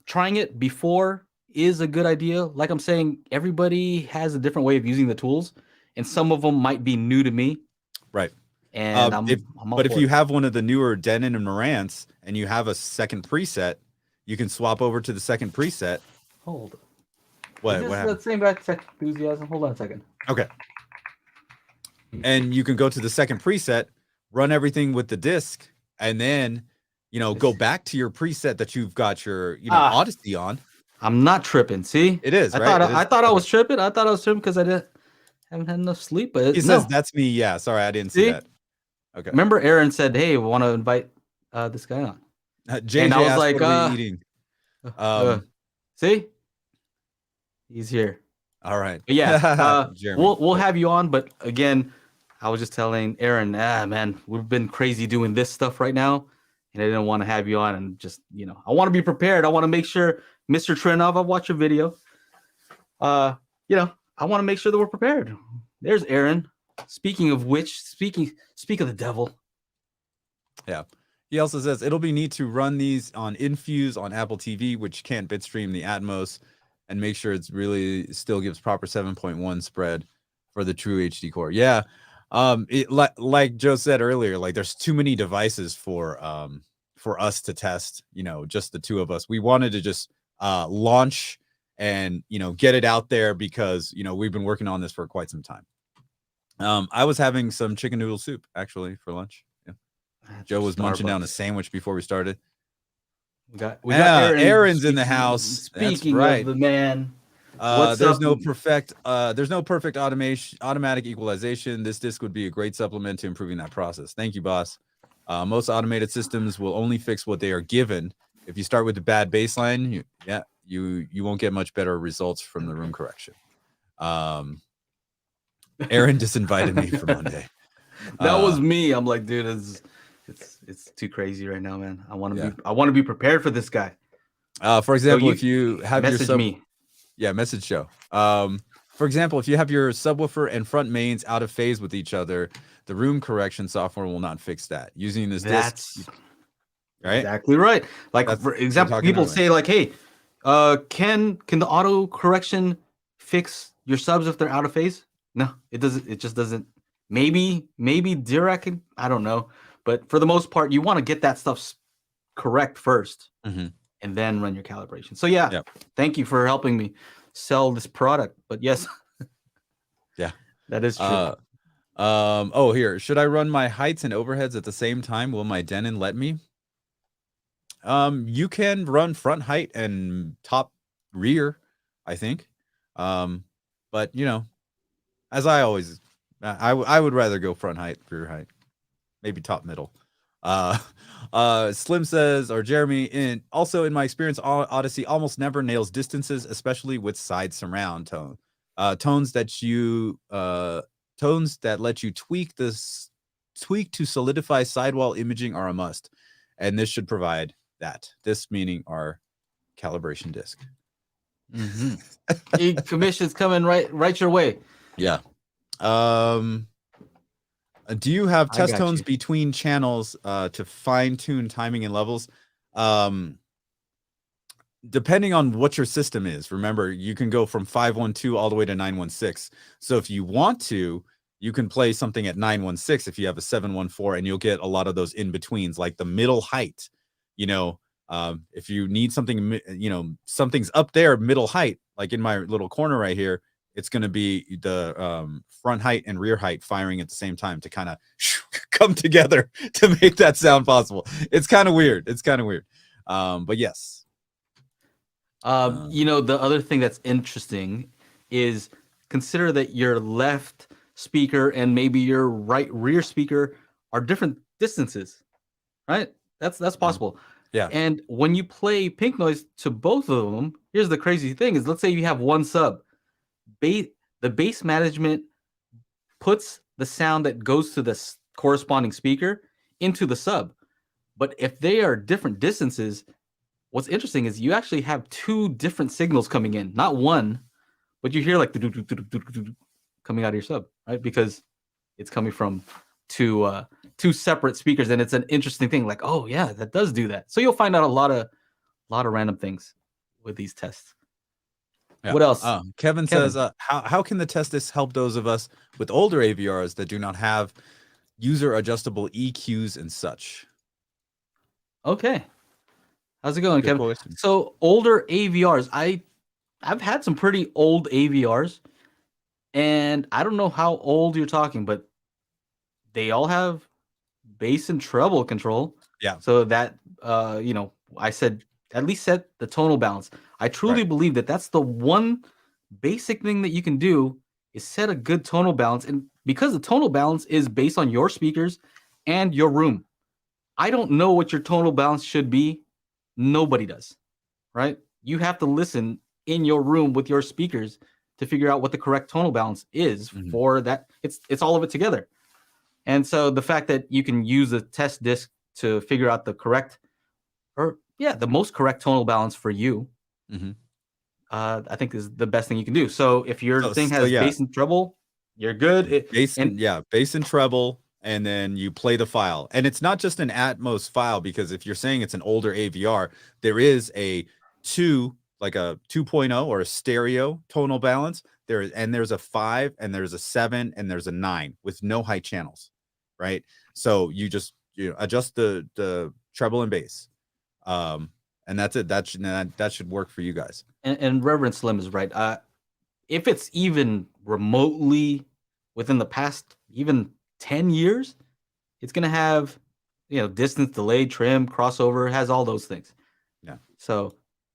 trying it before is a good idea. Like I'm saying, everybody has a different way of using the tools, and some of them might be new to me. Right. And if you have one of the newer Denon and Marantz and you have a second preset, you can swap over to the second preset. Hold on. What happened? The same back Tech Enthusiasm. Hold on a second. Okay. And you can go to the second preset, run everything with the disc, and then go back to your preset that you've got your Audyssey on. I'm not tripping. See, it is. I thought I was tripping. I thought I was tripping because I haven't had enough sleep. But he says that's me. Yeah, sorry, I didn't see that. Okay. Remember, Erin said, "Hey, we want to invite this guy on." And I was like, "What are we eating?" See, he's here. All right. But yeah, we'll have you on. But again, I was just telling Erin, man, we've been crazy doing this stuff right now, and I didn't want to have you on. And just I want to be prepared. I want to make sure, Mr. Trenov, I've watched your video. I want to make sure that we're prepared. There's Erin. Speaking of which, speak of the devil. Yeah. He also says it'll be neat to run these on Infuse on Apple TV, which can't bitstream the Atmos, and make sure it's really still gives proper 7.1 spread for the true HD core. Yeah. Like Joe said earlier, like there's too many devices for us to test, just the two of us. We wanted to just launch and get it out there because we've been working on this for quite some time. I was having some chicken noodle soup actually for lunch. Yeah. Joe was munching down a sandwich before we started. We got Erin's in the house. Speaking of the man. There's no perfect automatic equalization. This disc would be a great supplement to improving that process. Thank you, boss. Most automated systems will only fix what they are given. If you start with the bad baseline, you won't get much better results from the room correction. Erin disinvited me for Monday. That was me. I'm like, dude, it's too crazy right now, man. I want to be prepared for this guy. For example, if you have your message show. For example, if you have your subwoofer and front mains out of phase with each other, the room correction software will not fix that. Using this disc, right? Exactly right. Like for example, people say like, "Hey, can the auto correction fix your subs if they're out of phase?" No, it doesn't. It just doesn't. Maybe Dirac, I don't know. But for the most part, you want to get that stuff correct first, and then run your calibration. So thank you for helping me sell this product. But yes, that is true. Here, should I run my heights and overheads at the same time? Will my Denon let me? You can run front height and top rear, I think. But as I always, I would rather go front height, rear height, maybe top middle. Slim says, or Jeremy, also in my experience, Audyssey almost never nails distances, especially with side surround tone. Tones that let you tweak to solidify sidewall imaging are a must, and this should provide that. This meaning our calibration disc. Commission's coming right your way. Yeah. Do you have test tones between channels to fine tune timing and levels? Depending on what your system is. Remember, you can go from 512 all the way to 916. So if you want to, you can play something at 916 if you have a 714, and you'll get a lot of those in betweens, like the middle height. If you need something, something's up there, middle height, like in my little corner right here, it's going to be the front height and rear height firing at the same time to kind of come together to make that sound possible. It's kind of weird. But yes. The other thing that's interesting is consider that your left speaker and maybe your right rear speaker are different distances, right? That's possible. Yeah. And when you play pink noise to both of them, here's the crazy thing is, let's say you have one sub. The bass management puts the sound that goes to the corresponding speaker into the sub. But if they are different distances, what's interesting is you actually have two different signals coming in, not one, but you hear like coming out of your sub, right? Because it's coming from two separate speakers, and it's an interesting thing. Like, oh yeah, that does do that. So you'll find out a lot of random things with these tests. Yeah. What else? Kevin says, how can the test disc help those of us with older AVRs that do not have user adjustable EQs and such? Okay. How's it going, Good Kevin? question. So older AVRs, I've had some pretty old AVRs, and I don't know how old you're talking, but they all have bass and treble control. Yeah. So that I said at least set the tonal balance. I truly believe that that's the one basic thing that you can do is set a good tonal balance. And because the tonal balance is based on your speakers and your room, I don't know what your tonal balance should be. Nobody does, right? You have to listen in your room with your speakers to figure out what the correct tonal balance is for that. It's all of it together. And so the fact that you can use a test disc to figure out the most correct tonal balance for you, I think is the best thing you can do. So if your thing has bass and treble, you're good. Bass and treble, and then you play the file. And it's not just an Atmos file, because if you're saying it's an older AVR, there is a 2.0 or a stereo tonal balance. There's a 5 and there's a 7 and there's a 9 with no high channels, right? So you just adjust the treble and bass. And that's it. That should work for you guys. And Reverend Slim is right. If it's even remotely within the past even 10 years, it's gonna have distance, delay, trim, crossover, has all those things. Yeah. So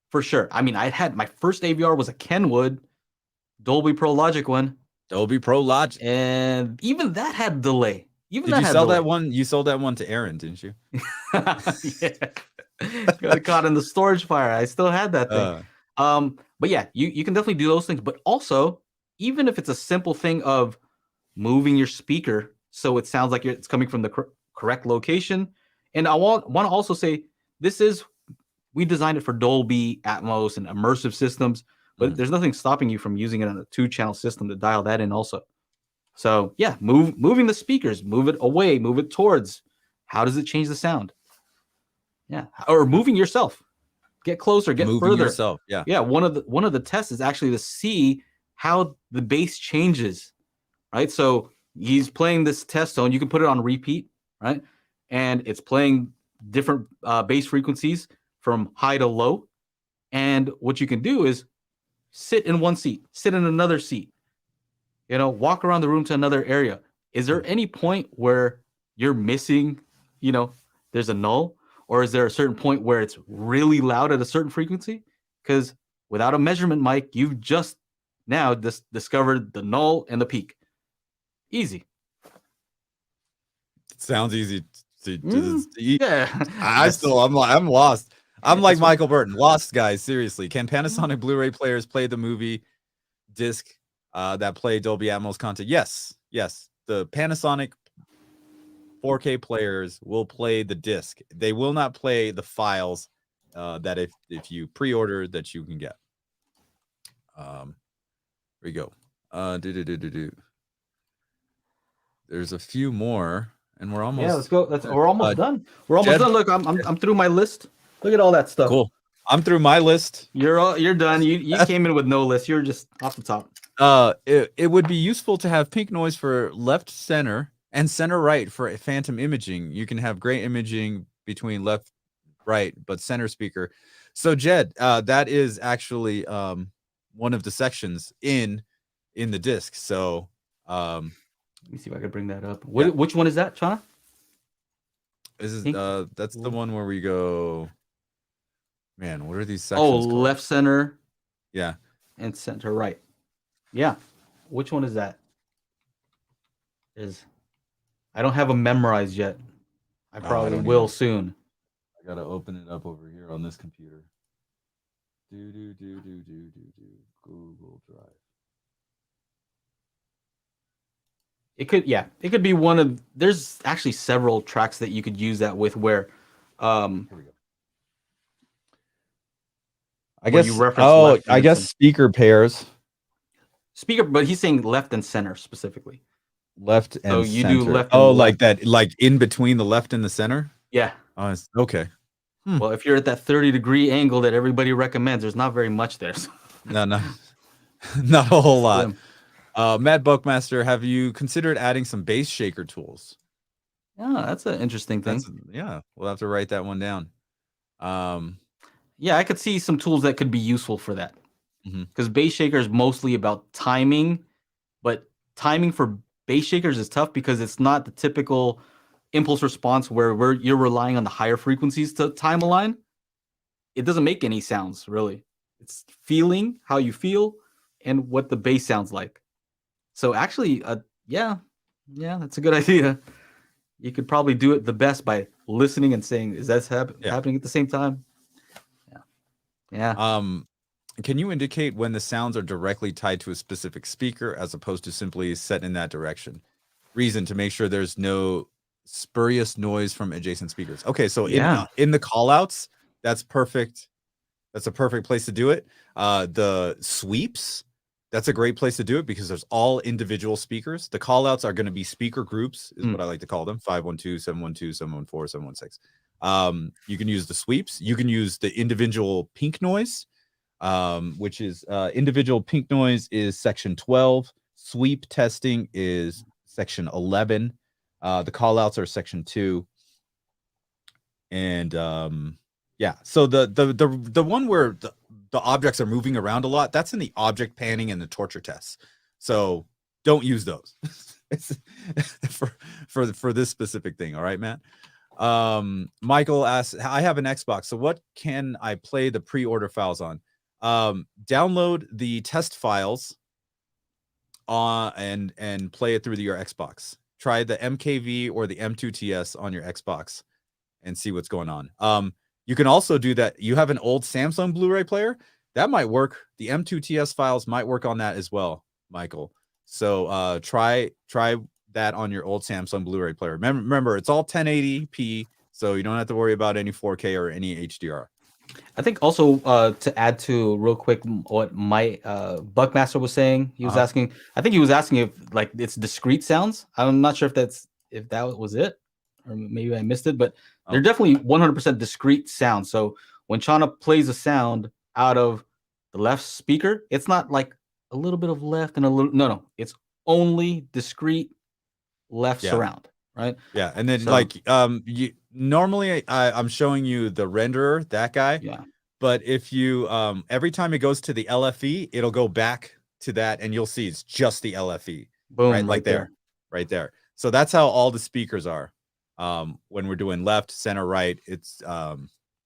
for sure. I mean, I had my first AVR was a Kenwood Dolby Pro Logic one. Dolby Pro Logic. And even that had delay. Did you sell that one? You sold that one to Erin, didn't you? Yeah. Got caught in the storage fire. I still had that thing. But yeah, you can definitely do those things. But also, even if it's a simple thing of moving your speaker so it sounds like it's coming from the correct location. And I want to also say, we designed it for Dolby Atmos and immersive systems, but there's nothing stopping you from using it on a 2-channel system to dial that in also. So yeah, moving the speakers, move it away, move it towards. How does it change the sound? Yeah, or moving yourself, get closer, get moving further. Yourself, yeah. Yeah. One of the tests is actually to see how the bass changes, right? So he's playing this test tone. You can put it on repeat, right? And it's playing different bass frequencies from high to low. And what you can do is sit in one seat, sit in another seat, walk around the room to another area. Is there any point where you're missing, there's a null? Or is there a certain point where it's really loud at a certain frequency? Because without a measurement mic, you've just now discovered the null and the peak. Easy. Sounds easy Yeah. I'm lost. I'm like Michael Burton, lost, guys. Seriously, can Panasonic Blu-ray players play the movie disc that play Dolby Atmos content? Yes. The Panasonic 4K players will play the disc. They will not play the files that if you pre-order that you can get. Here we go. There's a few more, and we're almost. Yeah, let's go. We're almost done. We're almost done. Look, I'm through my list. Look at all that stuff. Cool. I'm through my list. You're done. You came in with no list. You're just off the top. It would be useful to have pink noise for left center and center right for phantom imaging. You can have gray imaging between left, right, but center speaker. So Jed, that is actually one of the sections in the disc. So let me see if I can bring that up. Which one is that, Chana? This is that's the one where we go. Man, what are these sections? Oh, called? Left center. Yeah. And center right. Yeah. Which one is that? I don't have them memorized yet. I probably will soon. I gotta open it up over here on this computer. Google Drive. It could be one of. There's actually several tracks that you could use that with where. Here we go. I guess. I guess speaker pairs. Speaker, but he's saying left and center specifically. Left and so you center. do left. Oh, like that, like in between the left and the center. Yeah. Okay. Well, if you're at that 30-degree angle that everybody recommends, there's not very much there. So. No, not a whole lot. Matt Buckmaster, have you considered adding some bass shaker tools? Yeah, that's an interesting thing. We'll have to write that one down. Yeah, I could see some tools that could be useful for that. Because bass shaker is mostly about timing, but timing for bass shakers is tough because it's not the typical impulse response where you're relying on the higher frequencies to time align. It doesn't make any sounds, really. It's feeling how you feel and what the bass sounds like. So actually, yeah, that's a good idea. You could probably do it the best by listening and saying, "Is that happening at the same time?" Yeah. Can you indicate when the sounds are directly tied to a specific speaker as opposed to simply set in that direction? Reason to make sure there's no spurious noise from adjacent speakers. Okay, so in the callouts, that's perfect. That's a perfect place to do it. The sweeps, that's a great place to do it because there's all individual speakers. The callouts are going to be speaker groups, is what I like to call them: 512, 712, 714, 716. You can use the sweeps. You can use the individual pink noise, which is individual pink noise is section 12. Sweep testing is section 11. The callouts are section 2. And so the one where the objects are moving around a lot, that's in the object panning and the Toture tests. So don't use those. It's for this specific thing. All right, Matt. Michael asks, I have an Xbox, so what can I play the pre-order files on? Download the test files and play it through your Xbox. Try the MKV or the M2TS on your Xbox and see what's going on. You can also do that. You have an old Samsung Blu-ray player that might work. The M2TS files might work on that as well, Michael. So try that on your old Samsung Blu-ray player. Remember, it's all 1080p, so you don't have to worry about any 4K or any HDR. I think also to add to real quick what my Buckmaster was saying, he was asking. I think he was asking if like it's discrete sounds. I'm not sure if that was it, or maybe I missed it, but they're definitely 100% discrete sounds. So when Chana plays a sound out of the left speaker, it's not like a little bit of left and a little. No, it's only discrete left surround, right? Yeah, and then normally I'm showing you the renderer, that guy. Yeah. But if you every time it goes to the LFE, it'll go back to that, and you'll see it's just the LFE. Boom, right there, right there. So that's how all the speakers are. When we're doing left, center, right, it's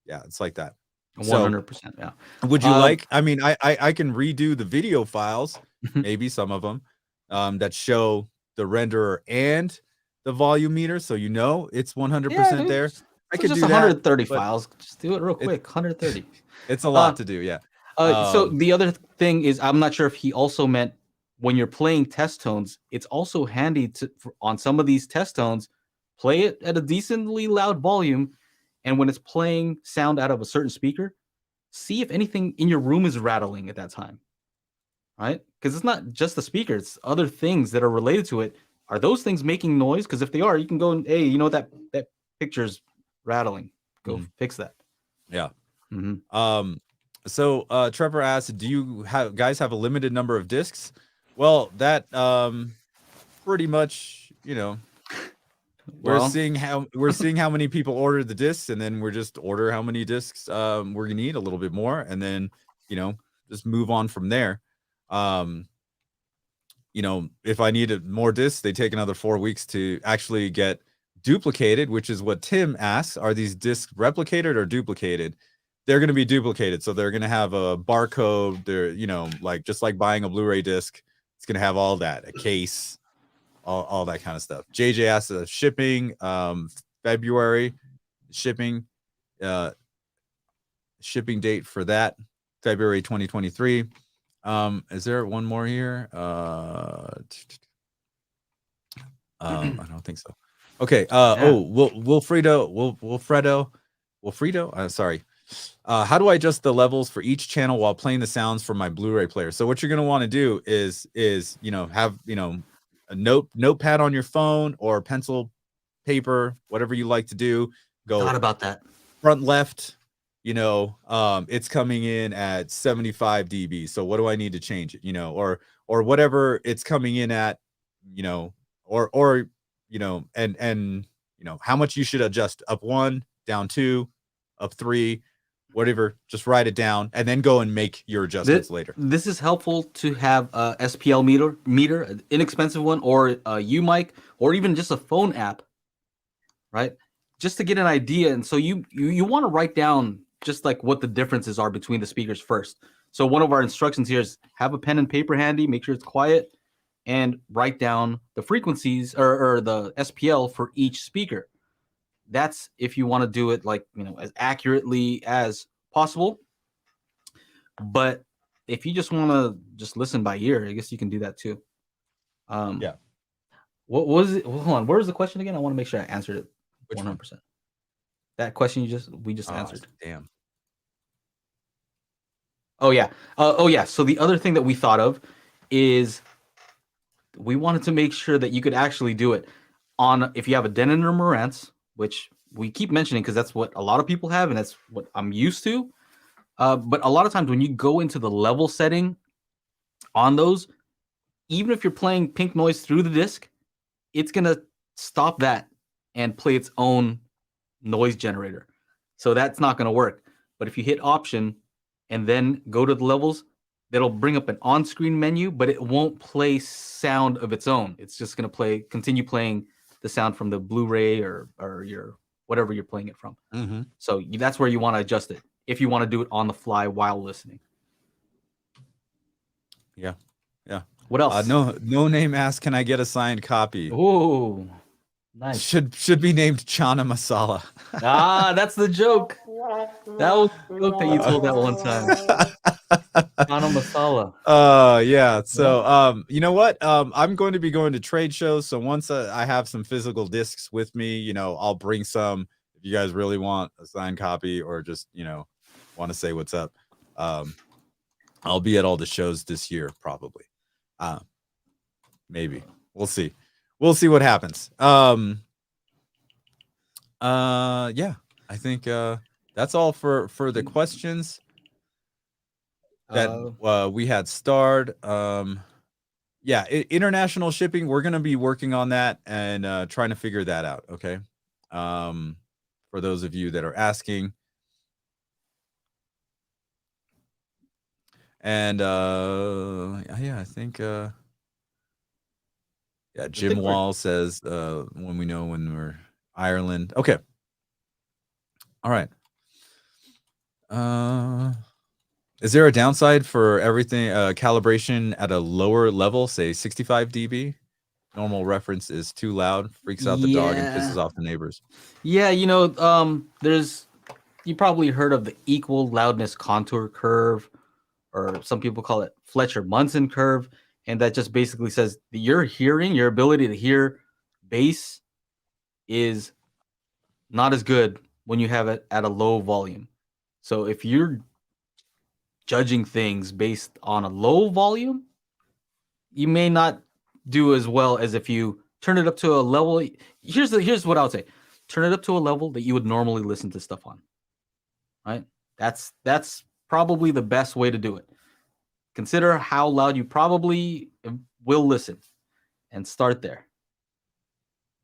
it's like that. 100%. Yeah. Would you like? I mean, I can redo the video files, maybe some of them, that show the renderer and the volume meter, so you know it's 100% Yeah, there. dude, I so could just do that, 130 but files. Just do it real quick. 130. it's a lot to do. Yeah. So the other thing is, I'm not sure if he also meant when you're playing test tones, it's also handy to on some of these test tones, play it at a decently loud volume, and when it's playing sound out of a certain speaker, see if anything in your room is rattling at that time, right? Because it's not just the speaker; it's other things that are related to it. Are those things making noise? Because if they are, you can go and, hey, you know that picture's rattling. Go fix that. Yeah. So Trevor asked, do you guys have a limited number of discs? Well, that pretty much, you know, we're seeing how many people order the discs, and then we're just order how many discs we're gonna need, a little bit more, and then, you know, just move on from there. You know, if I needed more discs, they take another 4 weeks to actually get duplicated, which is what Tim asks. Are these discs replicated or duplicated? They're going to be duplicated. So they're going to have a barcode. They're, you know, like just like buying a Blu-ray disc, it's going to have all that, a case, all that kind of stuff. JJ asks shipping, February shipping, shipping date for that, February 2023. Is there one more here? I don't think so. Okay. Wilfredo. Sorry. How do I adjust the levels for each channel while playing the sounds from my Blu-ray player? So what you're gonna want to do is you know, have, you know, a notepad on your phone or pencil, paper, whatever you like to do. Go Thought about that. Front left. You know, it's coming in at 75 dB. So what do I need to change it? You know, or whatever it's coming in at. You know, or you know, and you know how much you should adjust, up 1, down 2, up 3, whatever. Just write it down and then go and make your adjustments later. This is helpful to have a SPL meter, an inexpensive one, or a UMic, or even just a phone app, right? Just to get an idea. And so you want to write down just like what the differences are between the speakers first. So one of our instructions here is have a pen and paper handy, make sure it's quiet, and write down the frequencies or the SPL for each speaker. That's if you want to do it like, you know, as accurately as possible. But if you just want to just listen by ear, I guess you can do that too. Yeah. What was it? Hold on. Where was the question again? I want to make sure I answered it 100%. That question we just answered. Damn. Oh yeah. So the other thing that we thought of is we wanted to make sure that you could actually do it on, if you have a Denon or Marantz, which we keep mentioning because that's what a lot of people have and that's what I'm used to. But a lot of times when you go into the level setting on those, even if you're playing pink noise through the disc, it's going to stop that and play its own noise generator. So that's not going to work. But if you hit option and then go to the levels, that'll bring up an on-screen menu, but it won't play sound of its own. It's just going to continue playing the sound from the Blu-ray or your whatever you're playing it from. Mm-hmm. So that's where you want to adjust it if you want to do it on the fly while listening. Yeah. What else? No name asked, can I get a signed copy? Oh, nice. Should be named Chana Masala. That's the joke. That was the joke that you told that one time. Chana Masala. Yeah. So you know what? I'm going to be going to trade shows. So once I have some physical discs with me, you know, I'll bring some. If you guys really want a signed copy or just, you know, want to say what's up, I'll be at all the shows this year, probably. Maybe. We'll see. We'll see what happens. Yeah, I think that's all for the questions that we had starred. Yeah, international shipping, we're going to be working on that and trying to figure that out, okay? For those of you that are asking. And yeah, I think yeah, Jim Wall says when we know when we're Ireland. Okay. All right. Is there a downside for everything calibration at a lower level, say 65 dB? normal reference is too loud, freaks out the dog and pisses off the neighbors. Yeah, there's you probably heard of the equal loudness contour curve, or some people call it Fletcher-Munson curve, and that just basically says that your ability to hear bass is not as good when you have it at a low volume. So if you're judging things based on a low volume, you may not do as well as if you turn it up to a level. Here's what I would say: turn it up to a level that you would normally listen to stuff on. Right? That's probably the best way to do it. Consider how loud you probably will listen, and start there.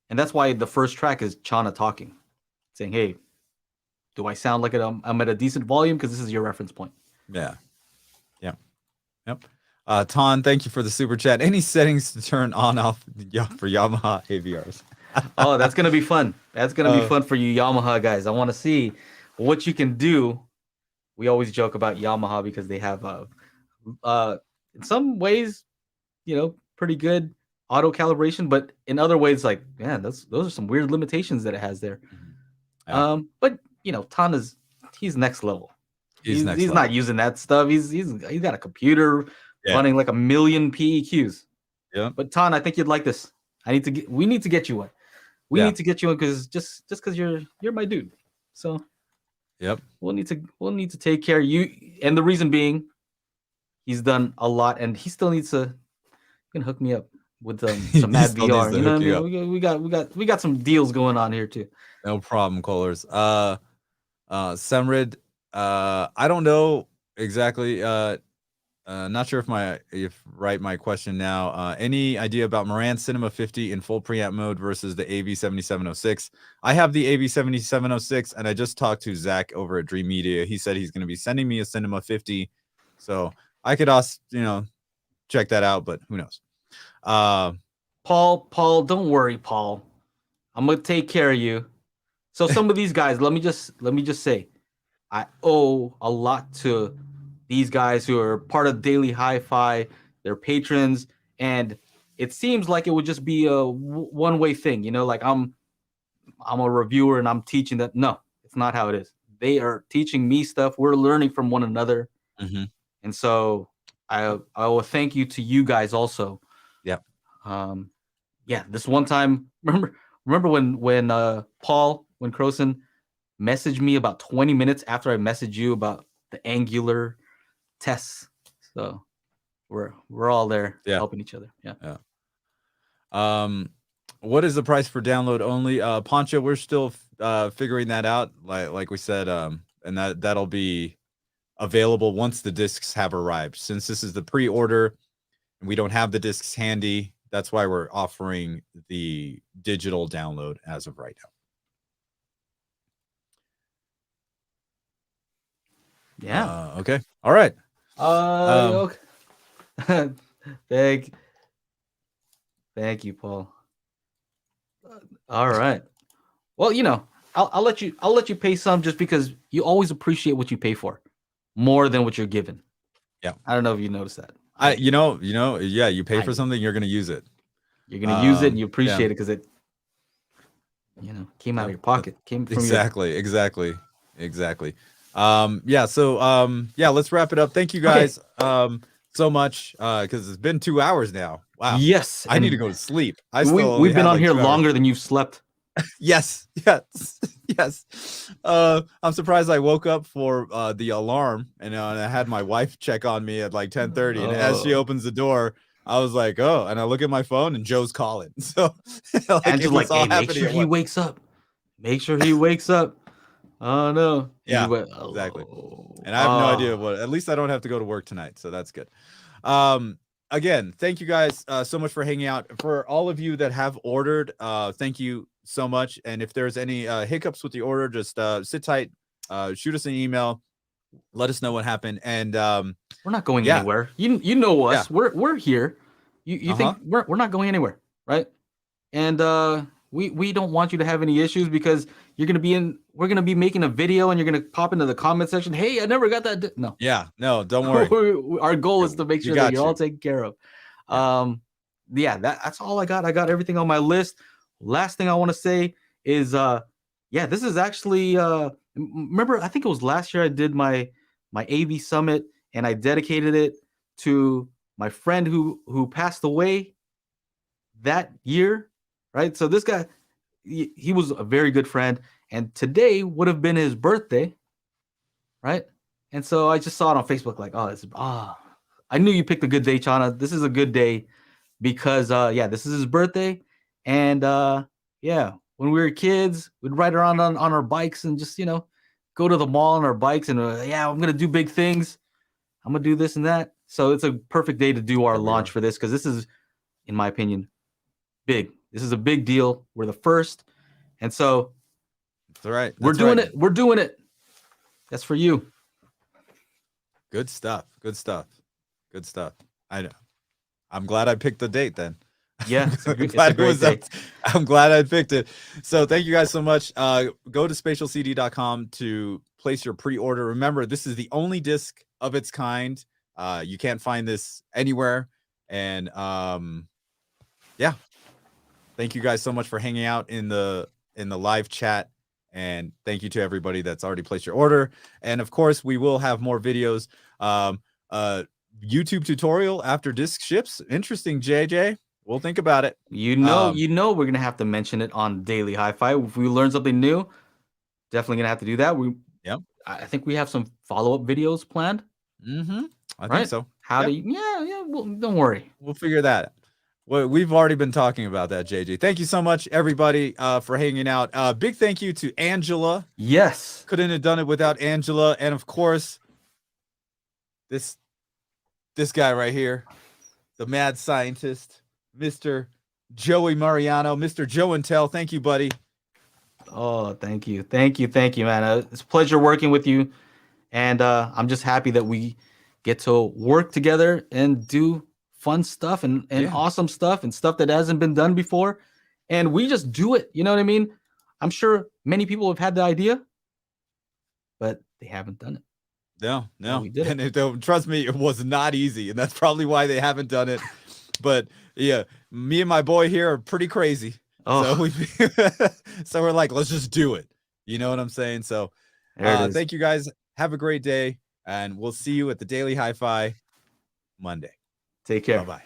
And that's why the first track is Chana talking, saying, "Hey, do I sound like I'm at a decent volume? Because this is your reference point." Yeah. Yep. Ton, thank you for the super chat. Any settings to turn on off for Yamaha AVRs? Oh, that's gonna be fun. That's gonna be fun for you Yamaha guys. I want to see what you can do. We always joke about Yamaha because they have in some ways, pretty good auto calibration, but in other ways, like, man, those are some weird limitations that it has there. Yeah. But Ton he's next level. He's not using that stuff. He's got a computer running like 1 million PEQs. Yeah. But Ton, I think you'd like this. We need to get you one. We need to get you one because just because you're my dude. So yep. We'll need to take care of you. And the reason being, he's done a lot, and he still needs to. You can hook me up with some Mad VR. You know what I mean? We got some deals going on here too. No problem, callers. Semrid, I don't know exactly. Not sure if my question now. Any idea about Marantz Cinema 50 in full preamp mode versus the AV7706? I have the AV7706, and I just talked to Zach over at Dream Media. He said he's going to be sending me a Cinema 50, so I could also, check that out. But who knows? Paul, don't worry, Paul. I'm gonna take care of you. So some of these guys, let me just say, I owe a lot to these guys who are part of Daily Hi-Fi. They're patrons, and it seems like it would just be a one-way thing. Like I'm a reviewer and I'm teaching that. No, it's not how it is. They are teaching me stuff. We're learning from one another, and so I will thank you to you guys also. Yep. This one time, remember when Croson messaged me about 20 minutes after I messaged you about the Angular tests. So we're all there helping each other. Yeah. What is the price for download only? Poncho, we're still figuring that out. Like we said, and that'll be available once the discs have arrived. Since this is the pre-order and we don't have the discs handy, that's why we're offering the digital download as of right now. Yeah. Okay. All right. Okay. Thank you, Paul. All right. Well, I'll let you pay some just because you always appreciate what you pay for more than what you're given. Yeah. I don't know if you noticed that. You pay for something, you're going to use it. You're going to use it and you appreciate it because it, came out of your pocket. Came from exactly. So let's wrap it up. Thank you guys so much because it's been 2 hours now. Wow. Yes. I need to go to sleep. We've been on here longer than you've slept. Yes. I'm surprised I woke up for the alarm and I had my wife check on me at like 10:30, and as she opens the door, I was like, oh, and I look at my phone and Joe's calling. So Angela's like, hey, make sure he wakes up. Make sure he wakes up. Oh no. Yeah, exactly. And I have no idea at least I don't have to go to work tonight, so that's good. Again, thank you guys so much for hanging out. For all of you that have ordered, thank you so much. And if there's any hiccups with the order, just sit tight, shoot us an email, let us know what happened. And we're not going anywhere. You know us. Yeah. We're here. You think we're not going anywhere, right? And we don't want you to have any issues because we're gonna be making a video and you're gonna pop into the comment section. Hey, I never got that. No. Yeah, no, don't worry. Our goal is to make sure that you're all taken care of. yeah, that's all I got. I got everything on my list. Last thing I want to say is yeah, this is actually remember, I think it was last year I did my AV summit, and I dedicated it to my friend who passed away that year, right? So this guy, he was a very good friend, and today would have been his birthday, right? And so I just saw it on Facebook, like, I knew you picked a good day, Chana. This is a good day because yeah, this is his birthday, and yeah, when we were kids, we'd ride around on our bikes and just, you know, go to the mall on our bikes, and yeah, I'm gonna do big things. I'm gonna do this and that. So it's a perfect day to do our launch for this, because this is, in my opinion, big. This is a big deal. We're the first, and so that's right. We're doing it. We're doing it. That's for you. Good stuff. Good stuff. Good stuff. I know. I'm glad I picked the date then. Yeah, it's a great day. I'm glad I picked it. So thank you guys so much. Go to spatialcd.com to place your pre-order. Remember, this is the only disc of its kind. You can't find this anywhere. And yeah, thank you guys so much for hanging out in the live chat. And thank you to everybody that's already placed your order. And of course, we will have more videos. YouTube tutorial after disc ships. Interesting, JJ. We'll think about it. You know, we're gonna have to mention it on Daily Hi-Fi. If we learn something new, definitely gonna have to do that. I think we have some follow-up videos planned. I think so. How do you? Yeah. Well, don't worry. We'll figure that out. Well, we've already been talking about that, JJ. Thank you so much, everybody, for hanging out. Big thank you to Angela. Yes. Couldn't have done it without Angela. And of course, this guy right here, the mad scientist, Mr. Joey Mariano, Mr. Joe and Tell. Thank you, buddy. Oh, thank you, man. It's a pleasure working with you, and I'm just happy that we get to work together and do fun stuff and awesome stuff and stuff that hasn't been done before, and we just do it. You know what I mean? I'm sure many people have had the idea, but they haven't done it. No, we did it. And trust me, it was not easy, and that's probably why they haven't done it. But yeah, me and my boy here are pretty crazy. So so we're like, let's just do it. You know what I'm saying? So thank you guys. Have a great day, and we'll see you at the Daily Hi-Fi Monday. Take care. Bye-bye.